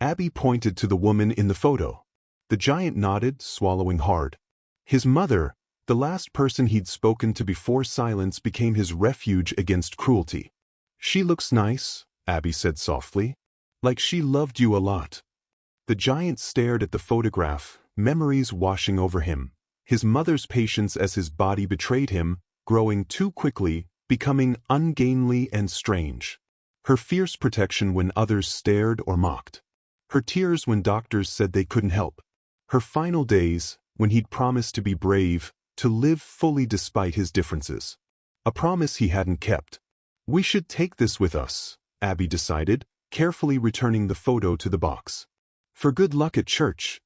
Abby pointed to the woman in the photo. The giant nodded, swallowing hard. His mother, the last person he'd spoken to before silence became his refuge against cruelty. "She looks nice," Abby said softly. "Like she loved you a lot." The giant stared at the photograph, memories washing over him. His mother's patience as his body betrayed him, growing too quickly, becoming ungainly and strange. Her fierce protection when others stared or mocked. Her tears when doctors said they couldn't help. Her final days, when he'd promised to be brave, to live fully despite his differences. A promise he hadn't kept. "We should take this with us," Abby decided, carefully returning the photo to the box. "For good luck at church."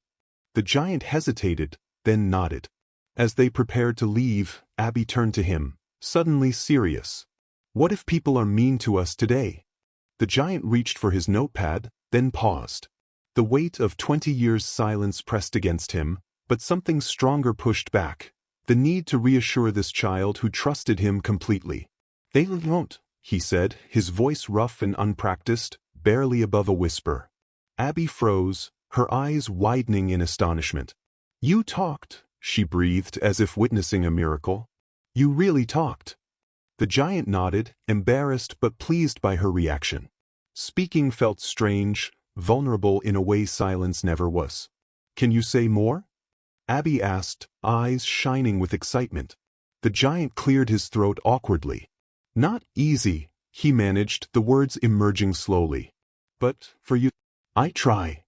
The giant hesitated, then nodded. As they prepared to leave, Abby turned to him, suddenly serious. "What if people are mean to us today?" The giant reached for his notepad, then paused. The weight of 20 years' silence pressed against him, but something stronger pushed back. The need to reassure this child who trusted him completely. "They won't," he said, his voice rough and unpracticed, barely above a whisper. Abby froze, her eyes widening in astonishment. "You talked," she breathed as if witnessing a miracle. "You really talked." The giant nodded, embarrassed but pleased by her reaction. Speaking felt strange, vulnerable in a way silence never was. "Can you say more?" Abby asked, eyes shining with excitement. The giant cleared his throat awkwardly. "Not easy," he managed, the words emerging slowly. "But, for you, I try."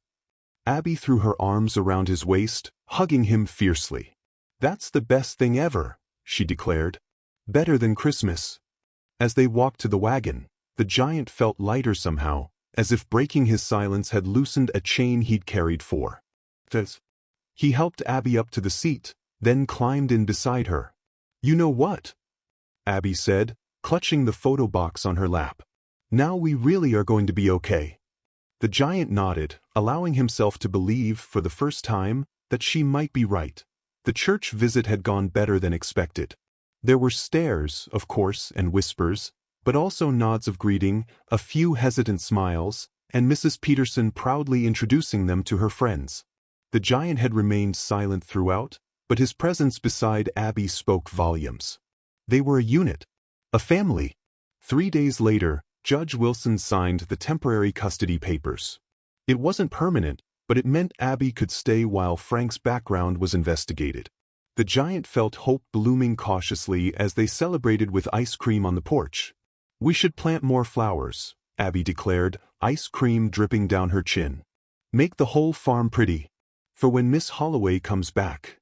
Abby threw her arms around his waist, hugging him fiercely. "That's the best thing ever," she declared. "Better than Christmas." As they walked to the wagon, the giant felt lighter somehow, as if breaking his silence had loosened a chain he'd carried for. He helped Abby up to the seat, then climbed in beside her. "You know what?" Abby said, clutching the photo box on her lap. "Now we really are going to be okay." The giant nodded, allowing himself to believe, for the first time, that she might be right. The church visit had gone better than expected. There were stares, of course, and whispers, but also nods of greeting, a few hesitant smiles, and Mrs. Peterson proudly introducing them to her friends. The giant had remained silent throughout, but his presence beside Abby spoke volumes. They were a unit, a family. 3 days later, Judge Wilson signed the temporary custody papers. It wasn't permanent, but it meant Abby could stay while Frank's background was investigated. The giant felt hope blooming cautiously as they celebrated with ice cream on the porch. "We should plant more flowers," Abby declared, ice cream dripping down her chin. "Make the whole farm pretty. For when Miss Holloway comes back."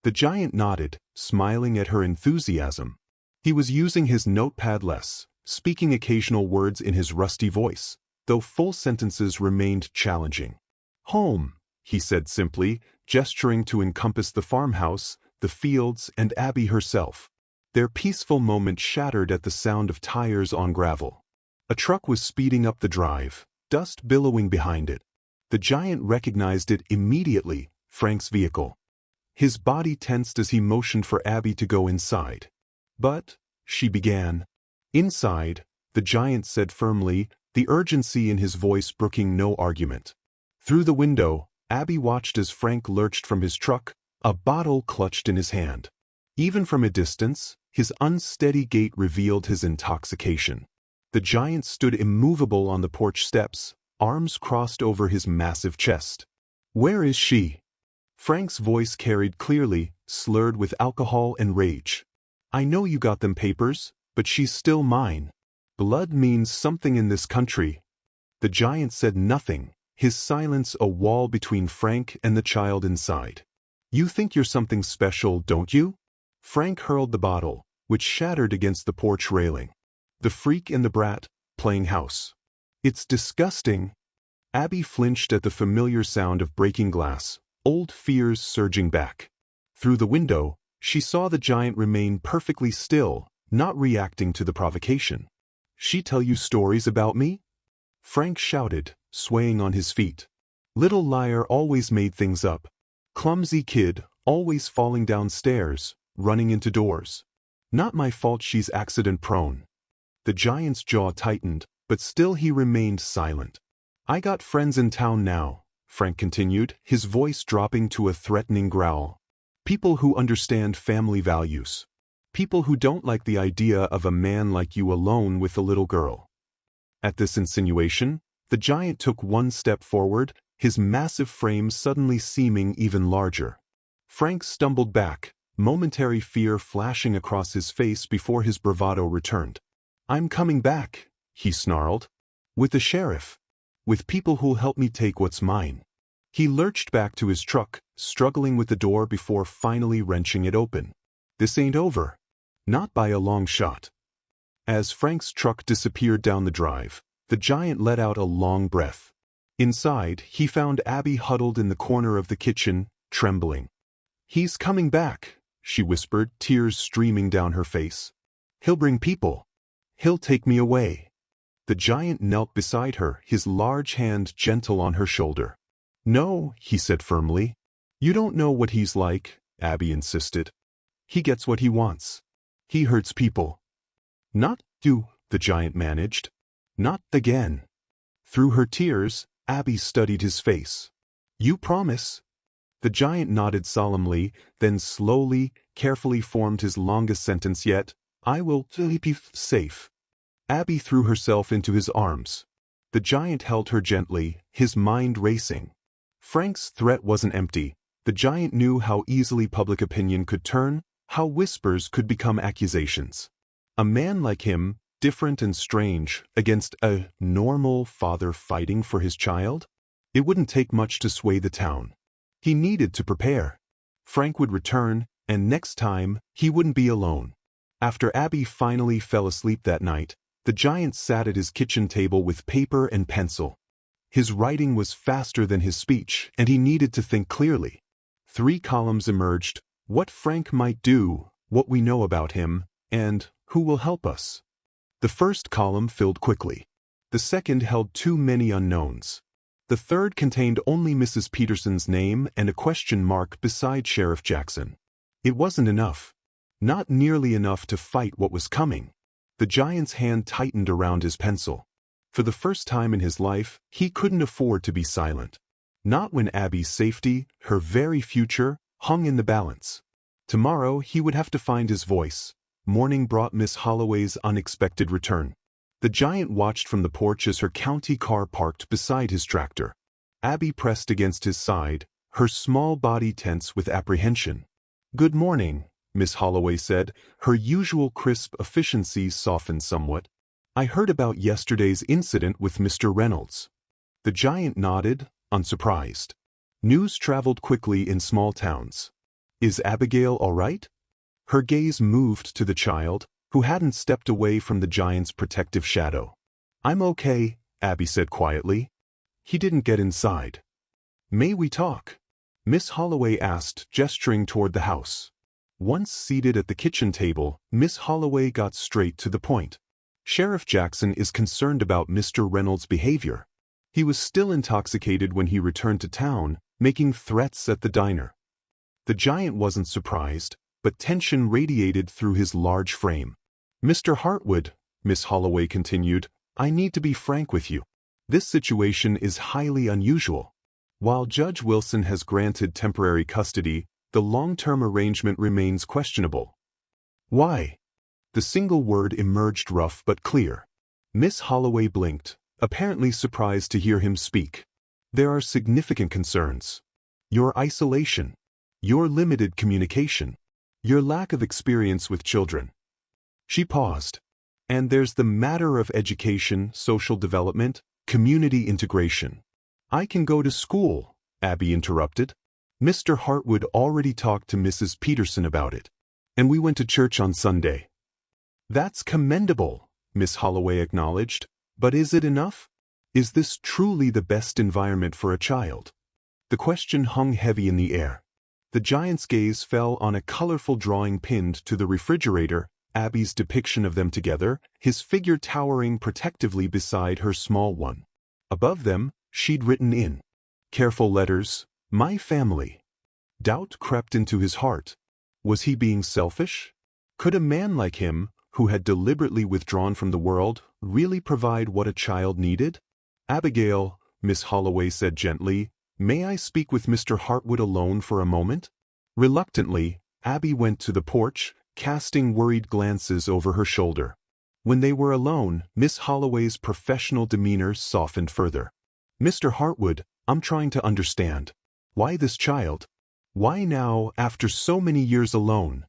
The giant nodded, smiling at her enthusiasm. He was using his notepad less, speaking occasional words in his rusty voice, though full sentences remained challenging. "Home," he said simply, gesturing to encompass the farmhouse, the fields, and Abby herself. Their peaceful moment shattered at the sound of tires on gravel. A truck was speeding up the drive, dust billowing behind it. The giant recognized it immediately, Frank's vehicle. His body tensed as he motioned for Abby to go inside. "But," she began. "Inside," the giant said firmly, the urgency in his voice brooking no argument. Through the window, Abby watched as Frank lurched from his truck, a bottle clutched in his hand. Even from a distance, his unsteady gait revealed his intoxication. The giant stood immovable on the porch steps, arms crossed over his massive chest. "Where is she?" Frank's voice carried clearly, slurred with alcohol and rage. "I know you got them papers, but she's still mine. Blood means something in this country." The giant said nothing, his silence a wall between Frank and the child inside. "You think you're something special, don't you?" Frank hurled the bottle, which shattered against the porch railing. "The freak and the brat, playing house. It's disgusting." Abby flinched at the familiar sound of breaking glass, old fears surging back. Through the window, she saw the giant remain perfectly still, not reacting to the provocation. "She tell you stories about me?" Frank shouted, swaying on his feet. "Little liar always made things up. Clumsy kid, always falling down stairs, running into doors. Not my fault she's accident-prone." The giant's jaw tightened, but still he remained silent. "I got friends in town now," Frank continued, his voice dropping to a threatening growl. "People who understand family values. People who don't like the idea of a man like you alone with a little girl." At this insinuation, the giant took one step forward, his massive frame suddenly seeming even larger. Frank stumbled back, momentary fear flashing across his face before his bravado returned. "I'm coming back," he snarled. "With the sheriff. With people who'll help me take what's mine." He lurched back to his truck, struggling with the door before finally wrenching it open. "This ain't over. Not by a long shot." As Frank's truck disappeared down the drive, the giant let out a long breath. Inside, he found Abby huddled in the corner of the kitchen, trembling. "He's coming back," she whispered, tears streaming down her face. "He'll bring people. He'll take me away." The giant knelt beside her, his large hand gentle on her shoulder. "No," he said firmly. "You don't know what he's like," Abby insisted. "He gets what he wants. He hurts people." "Not you," the giant managed. "Not again." Through her tears, Abby studied his face. "You promise?" The giant nodded solemnly, then slowly, carefully formed his longest sentence yet. "I will keep you safe." Abby threw herself into his arms. The giant held her gently, his mind racing. Frank's threat wasn't empty. The giant knew how easily public opinion could turn, how whispers could become accusations. A man like him, different and strange, against a normal father fighting for his child? It wouldn't take much to sway the town. He needed to prepare. Frank would return, And next time, he wouldn't be alone. After Abby finally fell asleep that night, the giant sat at his kitchen table with paper and pencil. His writing was faster than his speech, and he needed to think clearly. 3 columns emerged: what Frank might do, what we know about him, and who will help us. The first column filled quickly. The second held too many unknowns. The third contained only Mrs. Peterson's name and a question mark beside Sheriff Jackson. It wasn't enough. Not nearly enough to fight what was coming. The giant's hand tightened around his pencil. For the first time in his life, he couldn't afford to be silent. Not when Abby's safety, her very future, hung in the balance. Tomorrow he would have to find his voice. Morning brought Miss Holloway's unexpected return. The giant watched from the porch as her county car parked beside his tractor. Abby pressed against his side, her small body tense with apprehension. "Good morning," Miss Holloway said, her usual crisp efficiency softened somewhat. "I heard about yesterday's incident with Mr. Reynolds." The giant nodded, unsurprised. News traveled quickly in small towns. "Is Abigail all right?" Her gaze moved to the child, who hadn't stepped away from the giant's protective shadow. "I'm okay," Abby said quietly. "He didn't get inside." "May we talk?" Miss Holloway asked, gesturing toward the house. Once seated at the kitchen table, Miss Holloway got straight to the point. "Sheriff Jackson is concerned about Mr. Reynolds' behavior. He was still intoxicated when he returned to town, making threats at the diner." The giant wasn't surprised, but tension radiated through his large frame. "Mr. Hartwood," Miss Holloway continued, "I need to be frank with you. This situation is highly unusual. While Judge Wilson has granted temporary custody, the long-term arrangement remains questionable." "Why?" The single word emerged rough but clear. Miss Holloway blinked, apparently surprised to hear him speak. "There are significant concerns. Your isolation. Your limited communication. Your lack of experience with children." She paused. "And there's the matter of education, social development, community integration." "I can go to school," Abby interrupted. "Mr. Hartwood already talked to Mrs. Peterson about it. And we went to church on Sunday." "That's commendable," Miss Holloway acknowledged. "But is it enough? Is this truly the best environment for a child?" The question hung heavy in the air. The giant's gaze fell on a colorful drawing pinned to the refrigerator, Abby's depiction of them together, his figure towering protectively beside her small one. Above them, she'd written in careful letters, "My family." Doubt crept into his heart. Was he being selfish? Could a man like him, who had deliberately withdrawn from the world, really provide what a child needed? "Abigail," Miss Holloway said gently, "may I speak with Mr. Hartwood alone for a moment?" Reluctantly, Abby went to the porch, casting worried glances over her shoulder. When they were alone, Miss Holloway's professional demeanor softened further. "Mr. Hartwood, I'm trying to understand. Why this child? Why now, after so many years alone?"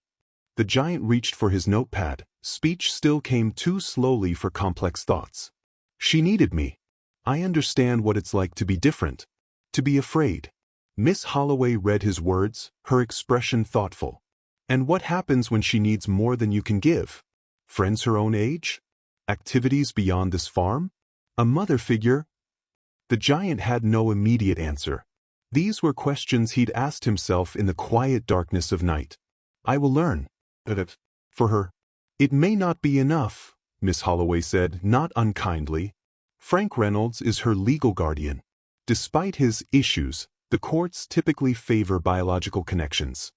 The giant reached for his notepad. Speech still came too slowly for complex thoughts. "She needed me. I understand what it's like to be different. To be afraid." Miss Holloway read his words, her expression thoughtful. "And what happens when she needs more than you can give? Friends her own age? Activities beyond this farm? A mother figure?" The giant had no immediate answer. These were questions he'd asked himself in the quiet darkness of night. "I will learn. For her. It may not be enough," Miss Holloway said, not unkindly. "Frank Reynolds is her legal guardian. Despite his issues, the courts typically favor biological connections.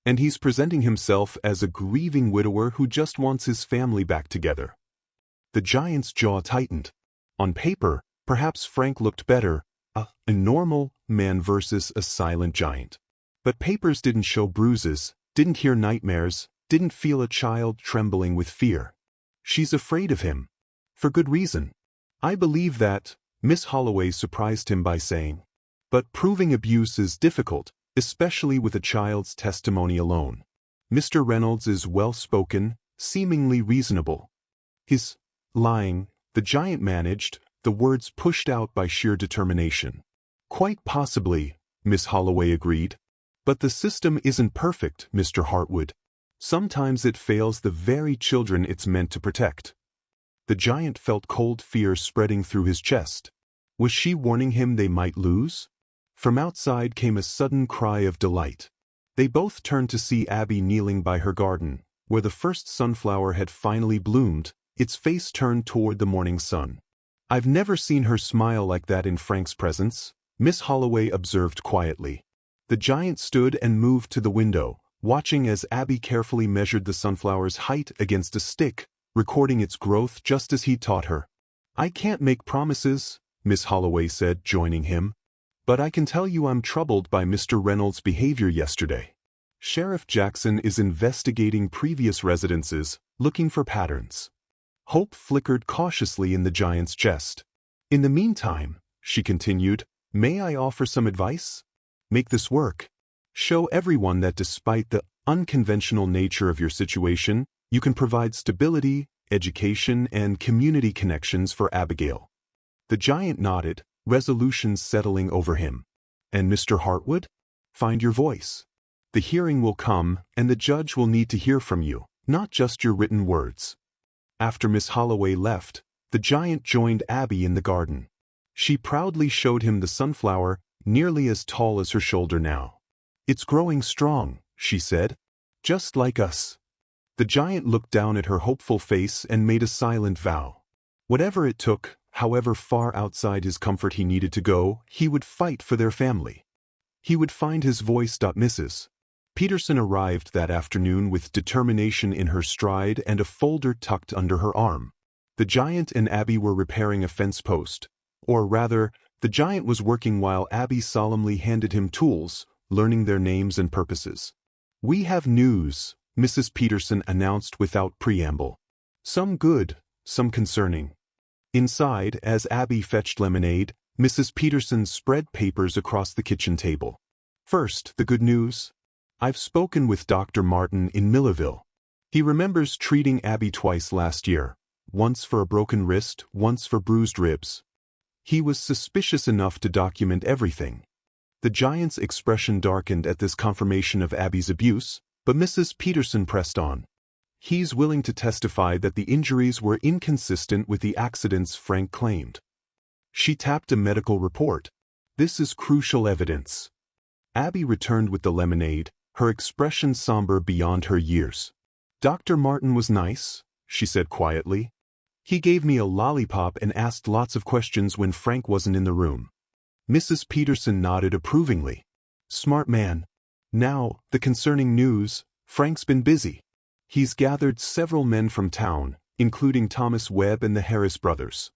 And he's presenting himself as a grieving widower who just wants his family back together." The giant's jaw tightened. On paper, perhaps Frank looked better, a normal man versus a silent giant. But papers didn't show bruises, didn't hear nightmares, didn't feel a child trembling with fear. "She's afraid of him. For good reason." "I believe that," Miss Holloway surprised him by saying. "But proving abuse is difficult, especially with a child's testimony alone. Mr. Reynolds is well-spoken, seemingly reasonable. He's lying," the giant managed, the words pushed out by sheer determination. "Quite possibly," Miss Holloway agreed. But the system isn't perfect, Mr. Hartwood. Sometimes it fails the very children it's meant to protect. The giant felt cold fear spreading through his chest. Was she warning him they might lose? From outside came a sudden cry of delight. They both turned to see Abby kneeling by her garden, where the first sunflower had finally bloomed, its face turned toward the morning sun. "I've never seen her smile like that in Frank's presence," Miss Holloway observed quietly. The giant stood and moved to the window, watching as Abby carefully measured the sunflower's height against a stick, recording its growth just as he taught her. "I can't make promises," Miss Holloway said, joining him. "But I can tell you I'm troubled by Mr. Reynolds' behavior yesterday. Sheriff Jackson is investigating previous residences, looking for patterns." Hope flickered cautiously in the giant's chest. "In the meantime," she continued, "may I offer some advice? Make this work. Show everyone that despite the unconventional nature of your situation, you can provide stability, education, and community connections for Abigail." The giant nodded, resolution settling over him. "And Mr. Hartwood? Find your voice. The hearing will come, and the judge will need to hear from you, not just your written words." After Miss Holloway left, the giant joined Abby in the garden. She proudly showed him the sunflower, nearly as tall as her shoulder now. "It's growing strong," she said. "Just like us." The giant looked down at her hopeful face and made a silent vow. Whatever it took, however far outside his comfort he needed to go, he would fight for their family. He would find his voice. Mrs. Peterson arrived that afternoon with determination in her stride and a folder tucked under her arm. The giant and Abby were repairing a fence post. Or rather, the giant was working while Abby solemnly handed him tools, learning their names and purposes. "We have news," Mrs. Peterson announced without preamble. "Some good, some concerning." Inside, as Abby fetched lemonade, Mrs. Peterson spread papers across the kitchen table. "First, the good news. I've spoken with Dr. Martin in Millerville. He remembers treating Abby twice last year, once for a broken wrist, once for bruised ribs. He was suspicious enough to document everything." The giant's expression darkened at this confirmation of Abby's abuse, but Mrs. Peterson pressed on. "He's willing to testify that the injuries were inconsistent with the accidents Frank claimed." She tapped a medical report. "This is crucial evidence." Abby returned with the lemonade, her expression somber beyond her years. "Dr. Martin was nice," she said quietly. "He gave me a lollipop and asked lots of questions when Frank wasn't in the room." Mrs. Peterson nodded approvingly. "Smart man. Now, the concerning news. Frank's been busy. He's gathered several men from town, including Thomas Webb and the Harris brothers."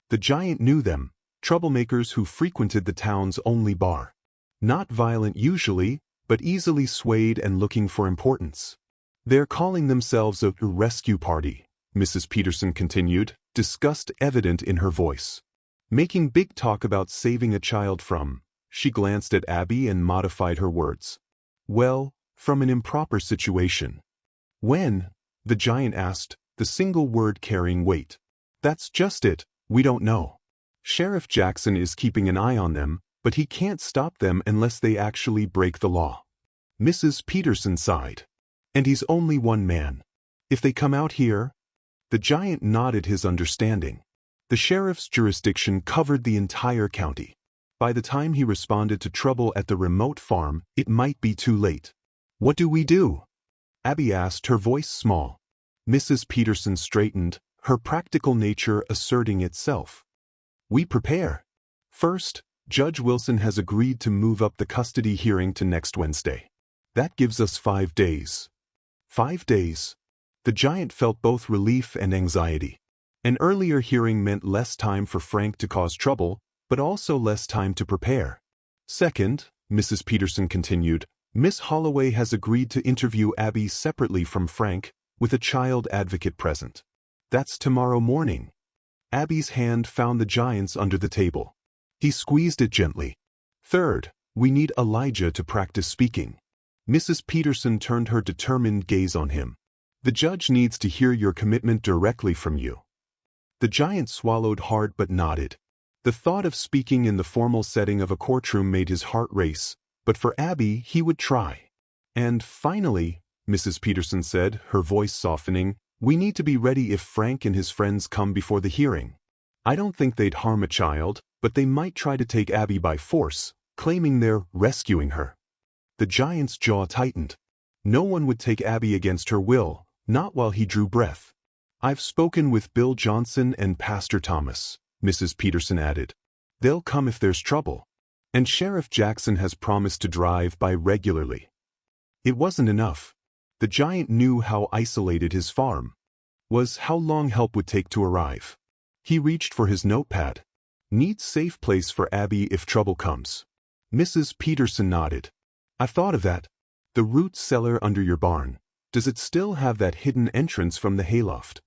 The giant knew them, troublemakers who frequented the town's only bar. Not violent usually, but easily swayed and looking for importance. "They're calling themselves a rescue party," Mrs. Peterson continued, disgust evident in her voice. "Making big talk about saving a child from," she glanced at Abby and modified her words. "Well, from an improper situation." "When?" the giant asked, the single word carrying weight. "That's just it, we don't know. Sheriff Jackson is keeping an eye on them, but he can't stop them unless they actually break the law." Mrs. Peterson sighed. "And he's only one man. If they come out here?" The giant nodded his understanding. The sheriff's jurisdiction covered the entire county. By the time he responded to trouble at the remote farm, it might be too late. "What do we do?" Abby asked, her voice small. Mrs. Peterson straightened, her practical nature asserting itself. "We prepare. First, Judge Wilson has agreed to move up the custody hearing to next Wednesday. That gives us 5 days." 5 days. The giant felt both relief and anxiety. An earlier hearing meant less time for Frank to cause trouble, but also less time to prepare. "Second," Mrs. Peterson continued, "Miss Holloway has agreed to interview Abby separately from Frank, with a child advocate present. That's tomorrow morning." Abby's hand found the giant's under the table. He squeezed it gently. "Third, we need Elijah to practice speaking." Mrs. Peterson turned her determined gaze on him. "The judge needs to hear your commitment directly from you." The giant swallowed hard but nodded. The thought of speaking in the formal setting of a courtroom made his heart race, but for Abby he would try. And finally, Mrs. Peterson said, her voice softening, we need to be ready if Frank and his friends come before the hearing. I don't think they'd harm a child, but they might try to take Abby by force, claiming they're rescuing her. The giant's jaw tightened. No one would take Abby against her will, not while he drew breath. I've spoken with Bill Johnson and Pastor Thomas, Mrs. Peterson added. They'll come if there's trouble. And Sheriff Jackson has promised to drive by regularly. It wasn't enough. The giant knew how isolated his farm was, how long help would take to arrive. He reached for his notepad. Neat safe place for Abby if trouble comes. Mrs. Peterson nodded. I've thought of that. The root cellar under your barn. Does it still have that hidden entrance from the hayloft?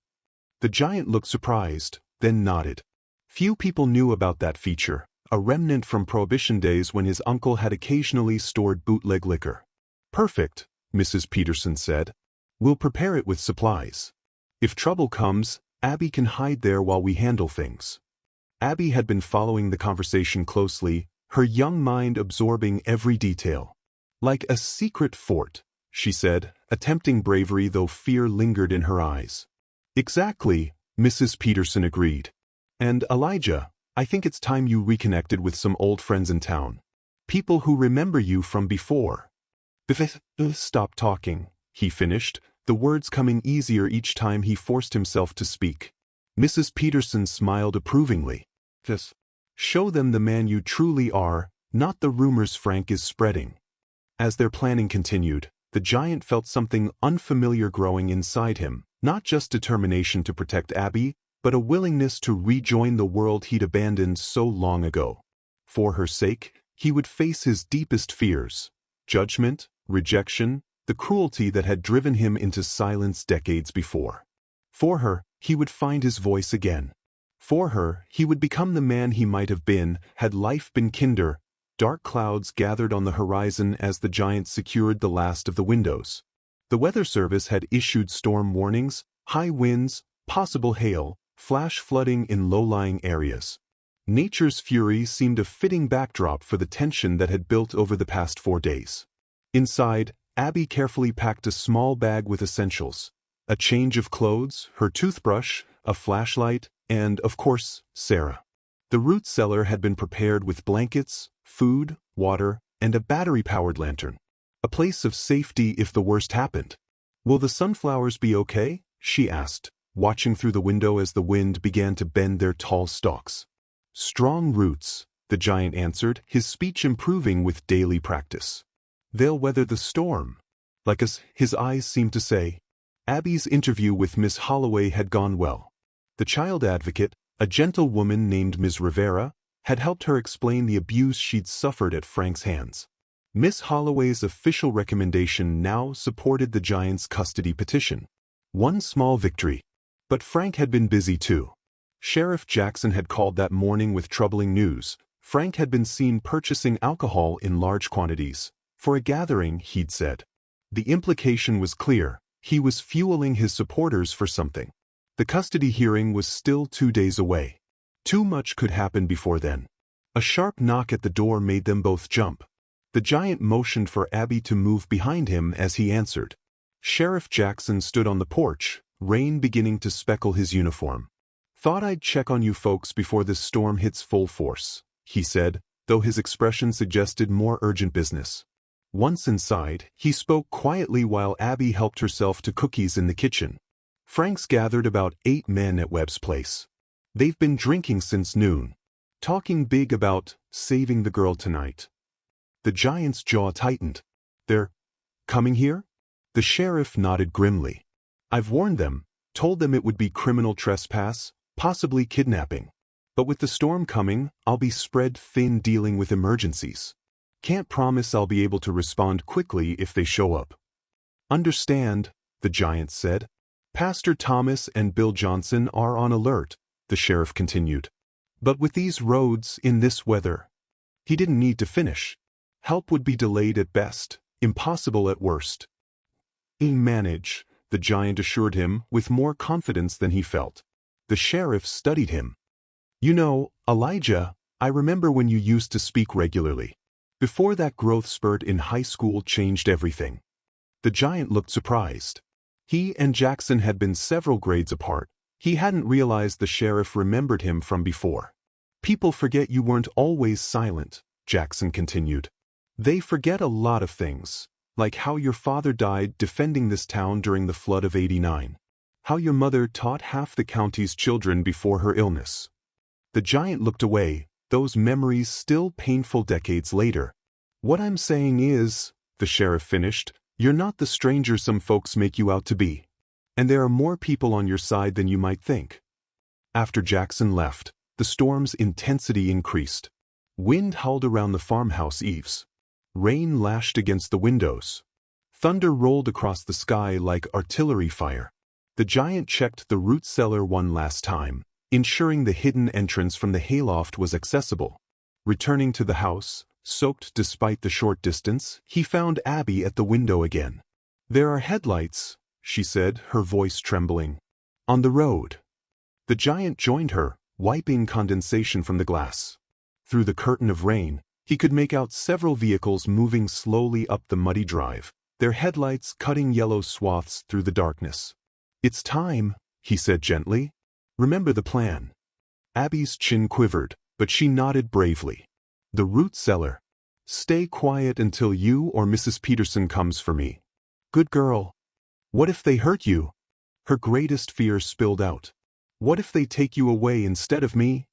The giant looked surprised, then nodded. Few people knew about that feature, a remnant from Prohibition days when his uncle had occasionally stored bootleg liquor. Perfect, Mrs. Peterson said. We'll prepare it with supplies. If trouble comes, Abby can hide there while we handle things. Abby had been following the conversation closely, her young mind absorbing every detail. Like a secret fort, she said, attempting bravery though fear lingered in her eyes. Exactly, Mrs. Peterson agreed. And Elijah, I think it's time you reconnected with some old friends in town. People who remember you from before. Stop talking, he finished, the words coming easier each time he forced himself to speak. Mrs. Peterson smiled approvingly. Just show them the man you truly are, not the rumors Frank is spreading. As their planning continued, the giant felt something unfamiliar growing inside him, not just determination to protect Abby, but a willingness to rejoin the world he'd abandoned so long ago. For her sake, he would face his deepest fears: judgment, rejection, the cruelty that had driven him into silence decades before. For her, he would find his voice again. For her, he would become the man he might have been had life been kinder. Dark clouds gathered on the horizon as the giant secured the last of the windows. The Weather Service had issued storm warnings, high winds, possible hail, flash flooding in low-lying areas. Nature's fury seemed a fitting backdrop for the tension that had built over the past 4 days. Inside, Abby carefully packed a small bag with essentials: a change of clothes, her toothbrush, a flashlight, and, of course, Sarah. The root cellar had been prepared with blankets, food, water, and a battery-powered lantern. A place of safety if the worst happened. Will the sunflowers be okay? She asked, watching through the window as the wind began to bend their tall stalks. Strong roots, the giant answered, his speech improving with daily practice. They'll weather the storm. Like us, his eyes seemed to say. Abby's interview with Miss Holloway had gone well. The child advocate, a gentle woman named Ms. Rivera, had helped her explain the abuse she'd suffered at Frank's hands. Miss Holloway's official recommendation now supported the giant's custody petition. One small victory. But Frank had been busy too. Sheriff Jackson had called that morning with troubling news. Frank had been seen purchasing alcohol in large quantities. For a gathering, he'd said. The implication was clear: he was fueling his supporters for something. The custody hearing was still 2 days away. Too much could happen before then. A sharp knock at the door made them both jump. The giant motioned for Abby to move behind him as he answered. Sheriff Jackson stood on the porch, rain beginning to speckle his uniform. Thought I'd check on you folks before this storm hits full force, he said, though his expression suggested more urgent business. Once inside, he spoke quietly while Abby helped herself to cookies in the kitchen. Frank's gathered about 8 men at Webb's place. They've been drinking since noon, talking big about saving the girl tonight. The giant's jaw tightened. They're coming here? The sheriff nodded grimly. I've warned them, told them it would be criminal trespass, possibly kidnapping. But with the storm coming, I'll be spread thin dealing with emergencies. Can't promise I'll be able to respond quickly if they show up. Understand, the giant said. Pastor Thomas and Bill Johnson are on alert, the sheriff continued. But with these roads in this weather, he didn't need to finish. Help would be delayed at best, impossible at worst. Manage, the giant assured him with more confidence than he felt. The sheriff studied him. You know, Elijah, I remember when you used to speak regularly. Before that growth spurt in high school changed everything. The giant looked surprised. He and Jackson had been several grades apart. He hadn't realized the sheriff remembered him from before. People forget you weren't always silent, Jackson continued. They forget a lot of things, like how your father died defending this town during the flood of '89. How your mother taught half the county's children before her illness. The giant looked away, those memories still painful decades later. What I'm saying is, the sheriff finished, you're not the stranger some folks make you out to be. And there are more people on your side than you might think. After Jackson left, the storm's intensity increased. Wind howled around the farmhouse eaves. Rain lashed against the windows. Thunder rolled across the sky like artillery fire. The giant checked the root cellar one last time, ensuring the hidden entrance from the hayloft was accessible. Returning to the house, soaked despite the short distance, he found Abby at the window again. "There are headlights," she said, her voice trembling. "On the road." The giant joined her, wiping condensation from the glass. Through the curtain of rain, he could make out several vehicles moving slowly up the muddy drive, their headlights cutting yellow swaths through the darkness. "It's time," he said gently. "Remember the plan." Abby's chin quivered, but she nodded bravely. "The root cellar. Stay quiet until you or Mrs. Peterson comes for me. Good girl." "What if they hurt you?" Her greatest fear spilled out. "What if they take you away instead of me?"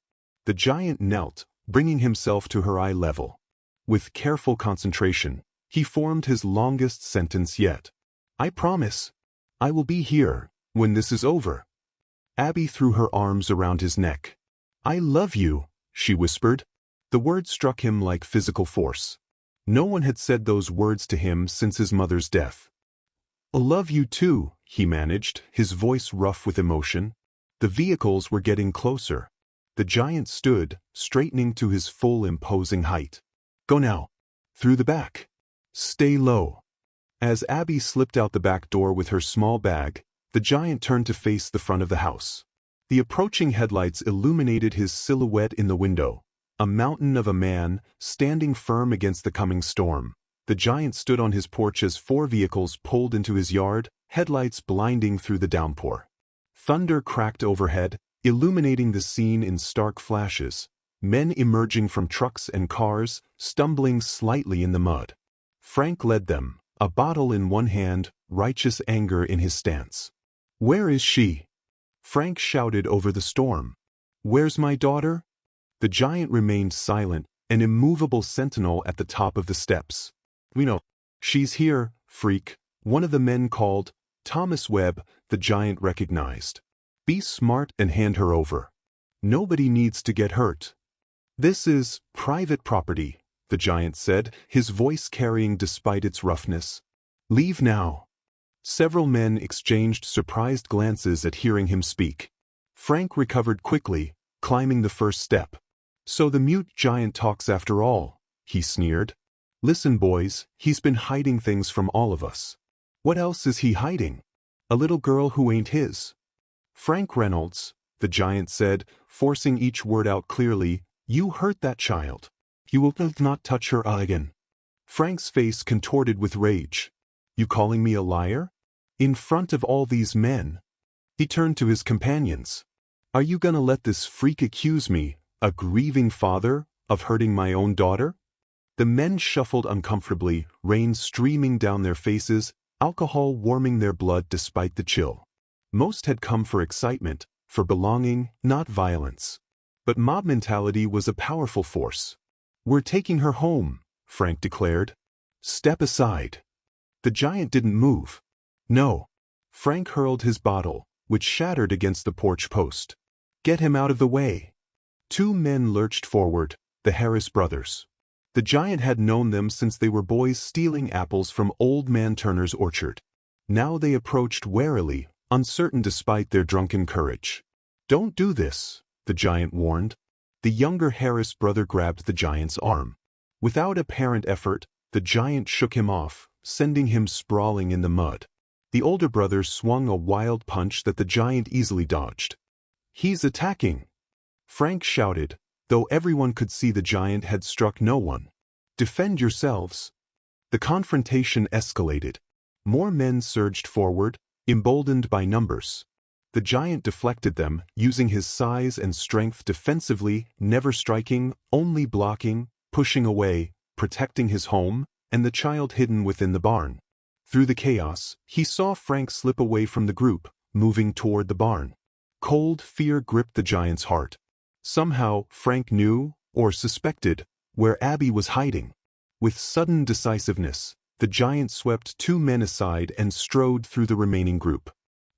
The giant knelt, bringing himself to her eye level. With careful concentration, he formed his longest sentence yet. "I promise. I will be here when this is over." Abby threw her arms around his neck. "I love you," she whispered. The word struck him like physical force. No one had said those words to him since his mother's death. "I love you too," he managed, his voice rough with emotion. The vehicles were getting closer. The giant stood, straightening to his full imposing height. "Go now. Through the back. Stay low." As Abby slipped out the back door with her small bag, the giant turned to face the front of the house. The approaching headlights illuminated his silhouette in the window, a mountain of a man, standing firm against the coming storm. The giant stood on his porch as 4 vehicles pulled into his yard, headlights blinding through the downpour. Thunder cracked overhead, illuminating the scene in stark flashes, men emerging from trucks and cars, stumbling slightly in the mud. Frank led them, a bottle in one hand, righteous anger in his stance. "Where is she?" Frank shouted over the storm. "Where's my daughter?" The giant remained silent, an immovable sentinel at the top of the steps. "We know. She's here, freak," one of the men called. Thomas Webb, the giant recognized. "Be smart and hand her over. Nobody needs to get hurt." "This is private property," the giant said, his voice carrying despite its roughness. "Leave now." Several men exchanged surprised glances at hearing him speak. Frank recovered quickly, climbing the first step. "So the mute giant talks after all," he sneered. "Listen, boys, he's been hiding things from all of us." "What else is he hiding?" "A little girl who ain't his." "Frank Reynolds," the giant said, forcing each word out clearly, "you hurt that child. You will not touch her again." Frank's face contorted with rage. "You calling me a liar? In front of all these men?" He turned to his companions. "Are you gonna let this freak accuse me, a grieving father, of hurting my own daughter?" The men shuffled uncomfortably, rain streaming down their faces, alcohol warming their blood despite the chill. Most had come for excitement, for belonging, not violence. But mob mentality was a powerful force. "We're taking her home," Frank declared. "Step aside." The giant didn't move. "No." Frank hurled his bottle, which shattered against the porch post. "Get him out of the way." 2 men lurched forward, the Harris brothers. The giant had known them since they were boys stealing apples from Old Man Turner's orchard. Now they approached warily, uncertain despite their drunken courage. "Don't do this," the giant warned. The younger Harris brother grabbed the giant's arm. Without apparent effort, the giant shook him off, sending him sprawling in the mud. The older brother swung a wild punch that the giant easily dodged. "He's attacking!" Frank shouted, though everyone could see the giant had struck no one. Defend yourselves. The confrontation escalated. More men surged forward, emboldened by numbers. The giant deflected them, using his size and strength defensively, never striking, only blocking, pushing away, protecting his home, and the child hidden within the barn. Through the chaos, he saw Frank slip away from the group, moving toward the barn. Cold fear gripped the giant's heart. Somehow, Frank knew, or suspected, where Abby was hiding. With sudden decisiveness, the giant swept 2 men aside and strode through the remaining group.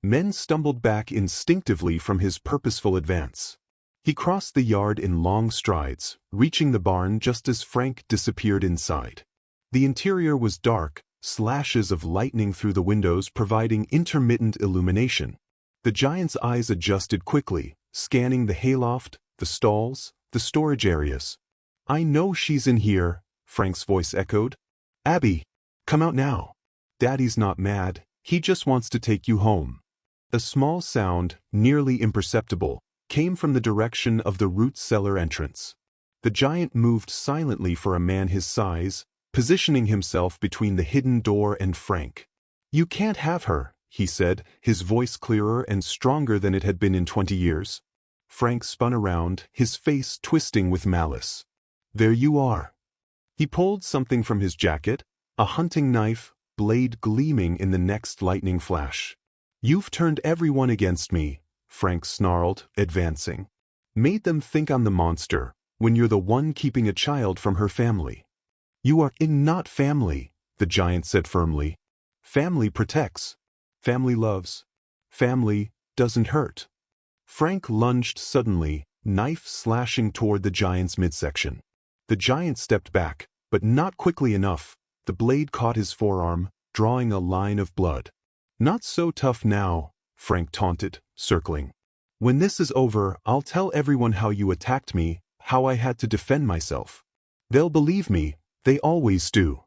Men stumbled back instinctively from his purposeful advance. He crossed the yard in long strides, reaching the barn just as Frank disappeared inside. The interior was dark, slashes of lightning through the windows providing intermittent illumination. The giant's eyes adjusted quickly, scanning the hayloft, the stalls, the storage areas. "I know she's in here," Frank's voice echoed. "Abby, come out now. Daddy's not mad, he just wants to take you home." A small sound, nearly imperceptible, came from the direction of the root cellar entrance. The giant moved silently for a man his size, positioning himself between the hidden door and Frank. "You can't have her," he said, his voice clearer and stronger than it had been in 20 years. Frank spun around, his face twisting with malice. "There you are." He pulled something from his jacket, a hunting knife, blade gleaming in the next lightning flash. "You've turned everyone against me," Frank snarled, advancing. "Made them think I'm the monster, when you're the one keeping a child from her family." "You are not family," the giant said firmly. "Family protects. Family loves. Family doesn't hurt." Frank lunged suddenly, knife slashing toward the giant's midsection. The giant stepped back, but not quickly enough. The blade caught his forearm, drawing a line of blood. "Not so tough now," Frank taunted, circling. "When this is over, I'll tell everyone how you attacked me, how I had to defend myself. They'll believe me, they always do."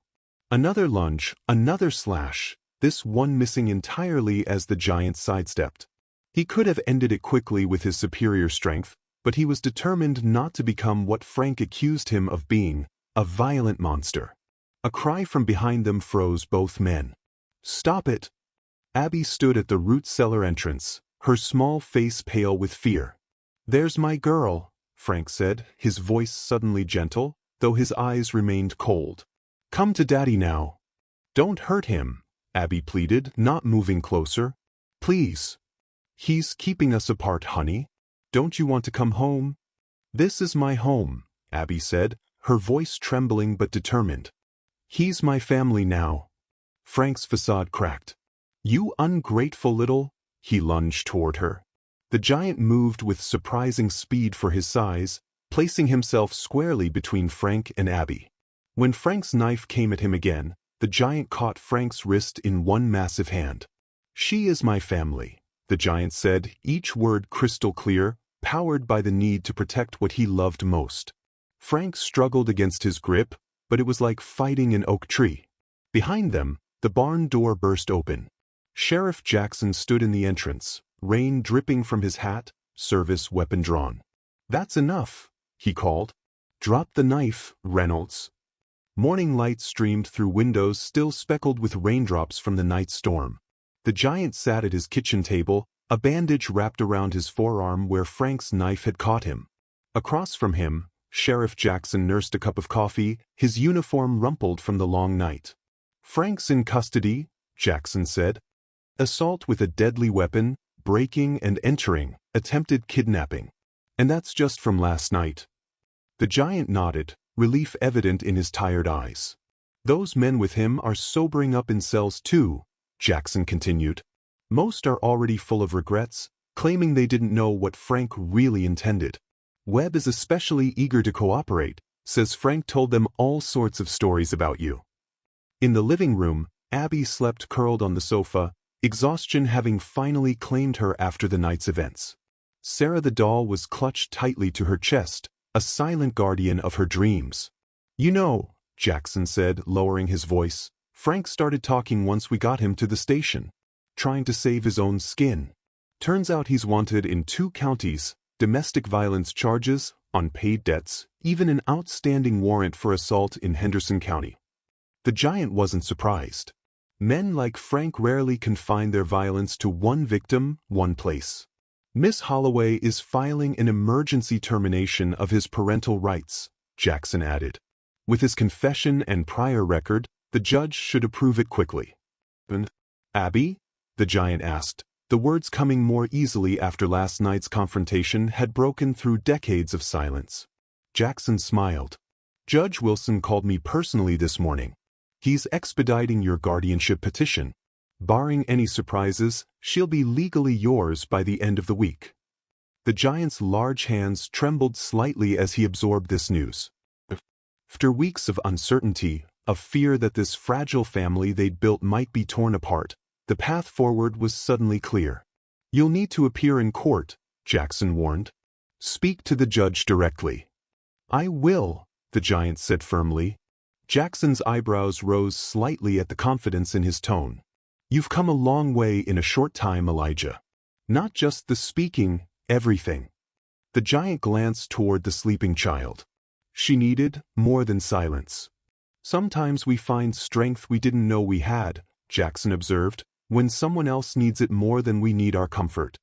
Another lunge, another slash, this one missing entirely as the giant sidestepped. He could have ended it quickly with his superior strength, but he was determined not to become what Frank accused him of being, a violent monster. A cry from behind them froze both men. "Stop it!" Abby stood at the root cellar entrance, her small face pale with fear. "There's my girl," Frank said, his voice suddenly gentle, though his eyes remained cold. "Come to Daddy now." "Don't hurt him," Abby pleaded, not moving closer. "Please." "He's keeping us apart, honey. Don't you want to come home?" "This is my home," Abby said, her voice trembling but determined. "He's my family now." Frank's facade cracked. "You ungrateful little—" He lunged toward her. The giant moved with surprising speed for his size, placing himself squarely between Frank and Abby. When Frank's knife came at him again, the giant caught Frank's wrist in one massive hand. "She is my family," the giant said, each word crystal clear, powered by the need to protect what he loved most. Frank struggled against his grip, but it was like fighting an oak tree. Behind them, the barn door burst open. Sheriff Jackson stood in the entrance, rain dripping from his hat, service weapon drawn. "That's enough," he called. "Drop the knife, Reynolds." Morning light streamed through windows still speckled with raindrops from the night storm. The giant sat at his kitchen table, a bandage wrapped around his forearm where Frank's knife had caught him. Across from him, Sheriff Jackson nursed a cup of coffee, his uniform rumpled from the long night. "Frank's in custody," Jackson said. "Assault with a deadly weapon, breaking and entering, attempted kidnapping. And that's just from last night." The giant nodded, relief evident in his tired eyes. "Those men with him are sobering up in cells too," Jackson continued. "Most are already full of regrets, claiming they didn't know what Frank really intended. Webb is especially eager to cooperate, says Frank told them all sorts of stories about you." In the living room, Abby slept curled on the sofa, exhaustion having finally claimed her after the night's events. Sarah the doll was clutched tightly to her chest, a silent guardian of her dreams. "You know," Jackson said, lowering his voice, "Frank started talking once we got him to the station. Trying to save his own skin. Turns out he's wanted in 2 counties, domestic violence charges, unpaid debts, even an outstanding warrant for assault in Henderson County. The giant wasn't surprised. Men like Frank rarely confine their violence to one victim, one place. Miss Holloway is filing an emergency termination of his parental rights, Jackson added. With his confession and prior record, the judge should approve it quickly. And, Abby? The giant asked, the words coming more easily after last night's confrontation had broken through decades of silence. Jackson smiled. Judge Wilson called me personally this morning. He's expediting your guardianship petition. Barring any surprises, she'll be legally yours by the end of the week. The giant's large hands trembled slightly as he absorbed this news. After weeks of uncertainty, of fear that this fragile family they'd built might be torn apart, the path forward was suddenly clear. You'll need to appear in court, Jackson warned. Speak to the judge directly. I will, the giant said firmly. Jackson's eyebrows rose slightly at the confidence in his tone. You've come a long way in a short time, Elijah. Not just the speaking, everything. The giant glanced toward the sleeping child. She needed more than silence. Sometimes we find strength we didn't know we had, Jackson observed, when someone else needs it more than we need our comfort.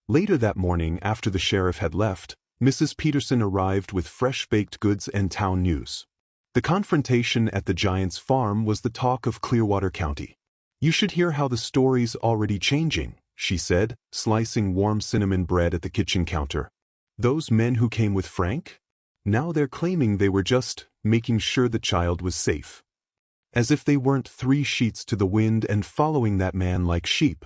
Later that morning, after the sheriff had left, Mrs. Peterson arrived with fresh baked goods and town news. The confrontation at the giant's farm was the talk of Clearwater County. You should hear how the story's already changing, she said, slicing warm cinnamon bread at the kitchen counter. Those men who came with Frank? Now they're claiming they were just making sure the child was safe. As if they weren't 3 sheets to the wind and following that man like sheep.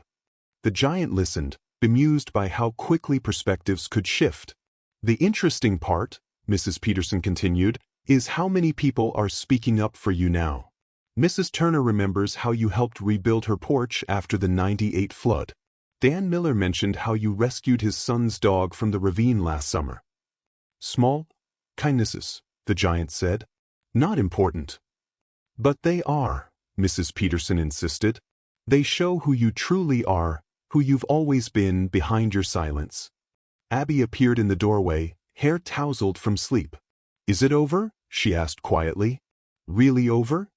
The giant listened, bemused by how quickly perspectives could shift. The interesting part, Mrs. Peterson continued, is how many people are speaking up for you now. Mrs. Turner remembers how you helped rebuild her porch after the '98 flood. Dan Miller mentioned how you rescued his son's dog from the ravine last summer. Small kindnesses, the giant said. Not important. But they are, Mrs. Peterson insisted. They show who you truly are, who you've always been behind your silence. Abby appeared in the doorway, hair tousled from sleep. Is it over? She asked quietly. Really over?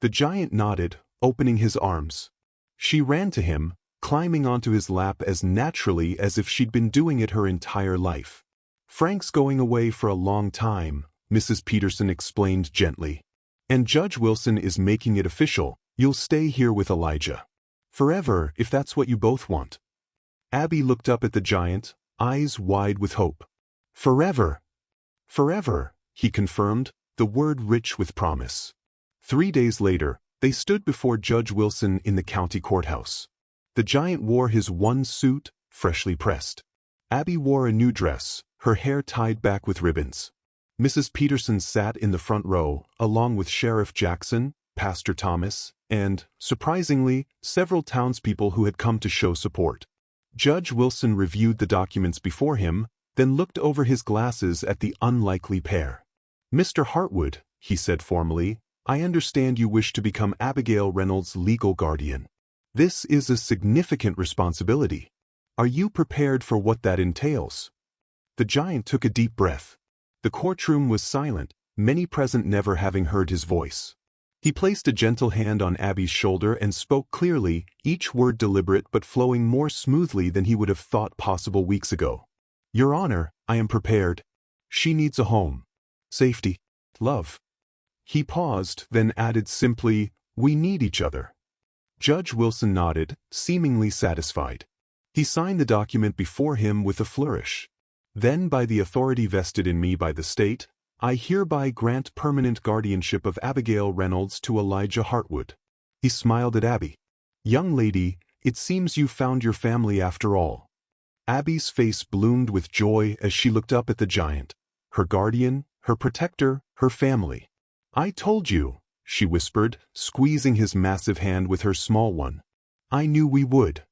The giant nodded, opening his arms. She ran to him, climbing onto his lap as naturally as if she'd been doing it her entire life. Frank's going away for a long time, Mrs. Peterson explained gently. And Judge Wilson is making it official. You'll stay here with Elijah. Forever, if that's what you both want. Abby looked up at the giant, eyes wide with hope. Forever. Forever, he confirmed, the word rich with promise. 3 days later, they stood before Judge Wilson in the county courthouse. The giant wore his one suit, freshly pressed. Abby wore a new dress, her hair tied back with ribbons. Mrs. Peterson sat in the front row, along with Sheriff Jackson, Pastor Thomas, and, surprisingly, several townspeople who had come to show support. Judge Wilson reviewed the documents before him, then looked over his glasses at the unlikely pair. Mr. Hartwood, he said formally, I understand you wish to become Abigail Reynolds' legal guardian. This is a significant responsibility. Are you prepared for what that entails? The giant took a deep breath. The courtroom was silent, many present never having heard his voice. He placed a gentle hand on Abby's shoulder and spoke clearly, each word deliberate but flowing more smoothly than he would have thought possible weeks ago. Your Honor, I am prepared. She needs a home. Safety. Love. He paused, then added simply, we need each other. Judge Wilson nodded, seemingly satisfied. He signed the document before him with a flourish. Then, by the authority vested in me by the state, I hereby grant permanent guardianship of Abigail Reynolds to Elijah Hartwood. He smiled at Abby. Young lady, it seems you found your family after all. Abby's face bloomed with joy as she looked up at the giant. Her guardian, her protector, her family. I told you, she whispered, squeezing his massive hand with her small one. I knew we would.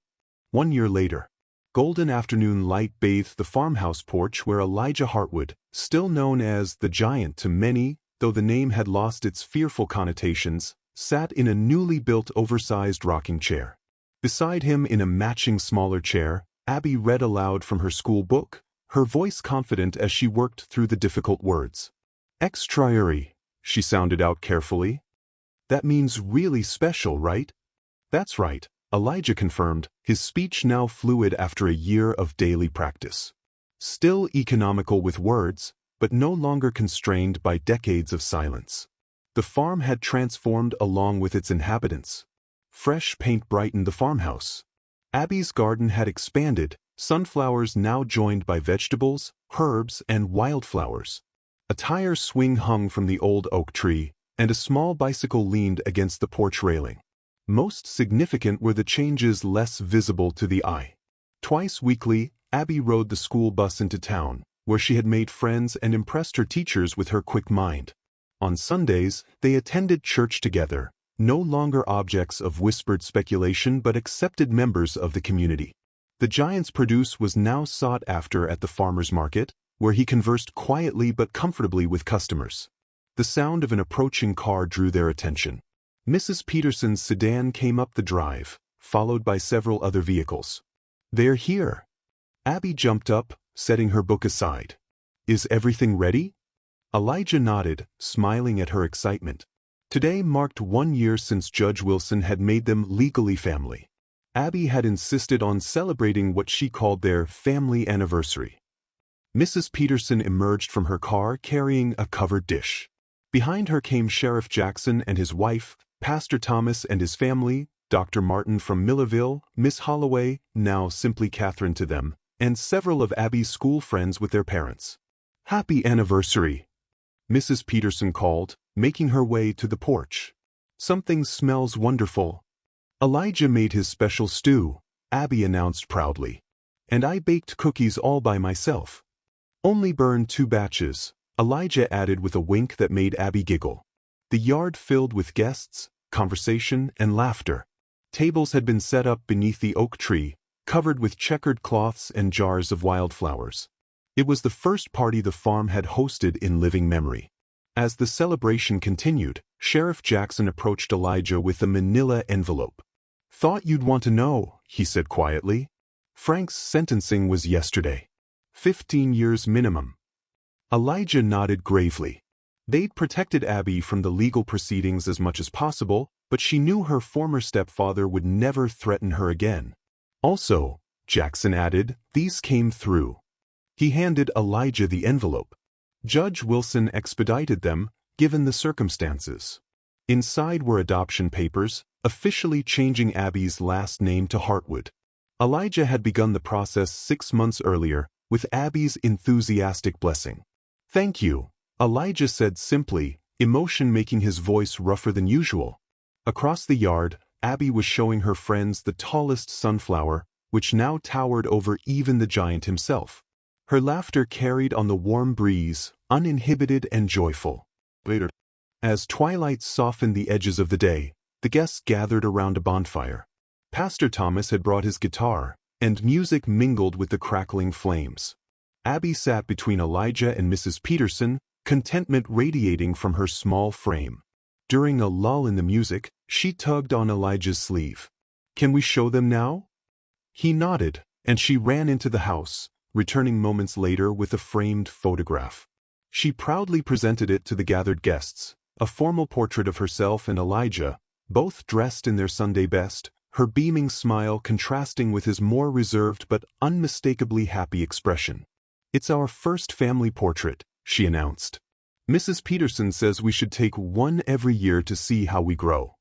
1 year later. Golden afternoon light bathed the farmhouse porch where Elijah Hartwood, still known as the Giant to many, though the name had lost its fearful connotations, sat in a newly built oversized rocking chair. Beside him in a matching smaller chair, Abby read aloud from her school book, her voice confident as she worked through the difficult words. Extraordinary, she sounded out carefully. That means really special, right? That's right, Elijah confirmed, his speech now fluid after a year of daily practice. Still economical with words, but no longer constrained by decades of silence. The farm had transformed along with its inhabitants. Fresh paint brightened the farmhouse. Abby's garden had expanded, sunflowers now joined by vegetables, herbs, and wildflowers. A tire swing hung from the old oak tree, and a small bicycle leaned against the porch railing. Most significant were the changes less visible to the eye. Twice weekly, Abby rode the school bus into town, where she had made friends and impressed her teachers with her quick mind. On Sundays, they attended church together, no longer objects of whispered speculation but accepted members of the community. The giant's produce was now sought after at the farmer's market, where he conversed quietly but comfortably with customers. The sound of an approaching car drew their attention. Mrs. Peterson's sedan came up the drive, followed by several other vehicles. "They're here." Abby jumped up, setting her book aside. "Is everything ready?" Elijah nodded, smiling at her excitement. Today marked 1 year since Judge Wilson had made them legally family. Abby had insisted on celebrating what she called their family anniversary. Mrs. Peterson emerged from her car carrying a covered dish. Behind her came Sheriff Jackson and his wife, Pastor Thomas and his family, Dr. Martin from Millerville, Miss Holloway, now simply Catherine to them, and several of Abby's school friends with their parents. "Happy anniversary," Mrs. Peterson called, making her way to the porch. "Something smells wonderful." "Elijah made his special stew," Abby announced proudly. "And I baked cookies all by myself." "Only burned 2 batches," Elijah added with a wink that made Abby giggle. The yard filled with guests, conversation, and laughter. Tables had been set up beneath the oak tree, covered with checkered cloths and jars of wildflowers. It was the first party the farm had hosted in living memory. As the celebration continued, Sheriff Jackson approached Elijah with a manila envelope. "Thought you'd want to know," he said quietly. "Frank's sentencing was yesterday. 15 years minimum." Elijah nodded gravely. They'd protected Abby from the legal proceedings as much as possible, but she knew her former stepfather would never threaten her again. "Also," Jackson added, "these came through." He handed Elijah the envelope. Judge Wilson expedited them, given the circumstances. Inside were adoption papers, officially changing Abby's last name to Hartwood. Elijah had begun the process 6 months earlier, with Abby's enthusiastic blessing. "Thank you," Elijah said simply, emotion making his voice rougher than usual. Across the yard, Abby was showing her friends the tallest sunflower, which now towered over even the giant himself. Her laughter carried on the warm breeze, uninhibited and joyful. Later, as twilight softened the edges of the day, the guests gathered around a bonfire. Pastor Thomas had brought his guitar, and music mingled with the crackling flames. Abby sat between Elijah and Mrs. Peterson, contentment radiating from her small frame. During a lull in the music, she tugged on Elijah's sleeve. "Can we show them now?" He nodded, and she ran into the house, returning moments later with a framed photograph. She proudly presented it to the gathered guests, a formal portrait of herself and Elijah, both dressed in their Sunday best, her beaming smile contrasting with his more reserved but unmistakably happy expression. "It's our first family portrait," she announced. "Mrs. Peterson says we should take one every year to see how we grow."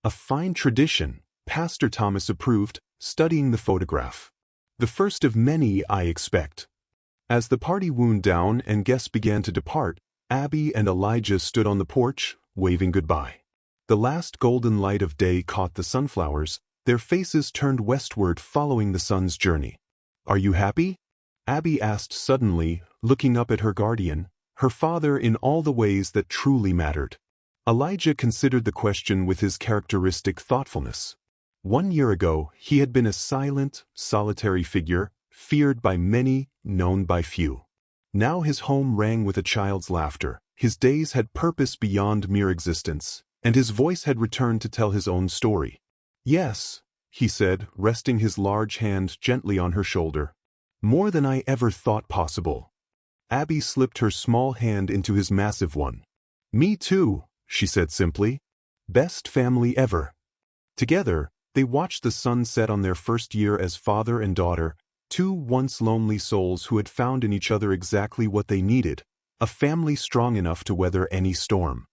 "A fine tradition," Pastor Thomas approved, studying the photograph. "The first of many, I expect." As the party wound down and guests began to depart, Abby and Elijah stood on the porch, waving goodbye. The last golden light of day caught the sunflowers, their faces turned westward following the sun's journey. "Are you happy?" Abby asked suddenly, looking up at her guardian, her father in all the ways that truly mattered. Elijah considered the question with his characteristic thoughtfulness. 1 year ago, he had been a silent, solitary figure, feared by many, known by few. Now his home rang with a child's laughter, his days had purpose beyond mere existence, and his voice had returned to tell his own story. "Yes," he said, resting his large hand gently on her shoulder. More than I ever thought possible. Abby slipped her small hand into his massive one. Me too, she said simply. Best family ever. Together, they watched the sun set on their first year as father and daughter, two once lonely souls who had found in each other exactly what they needed, a family strong enough to weather any storm.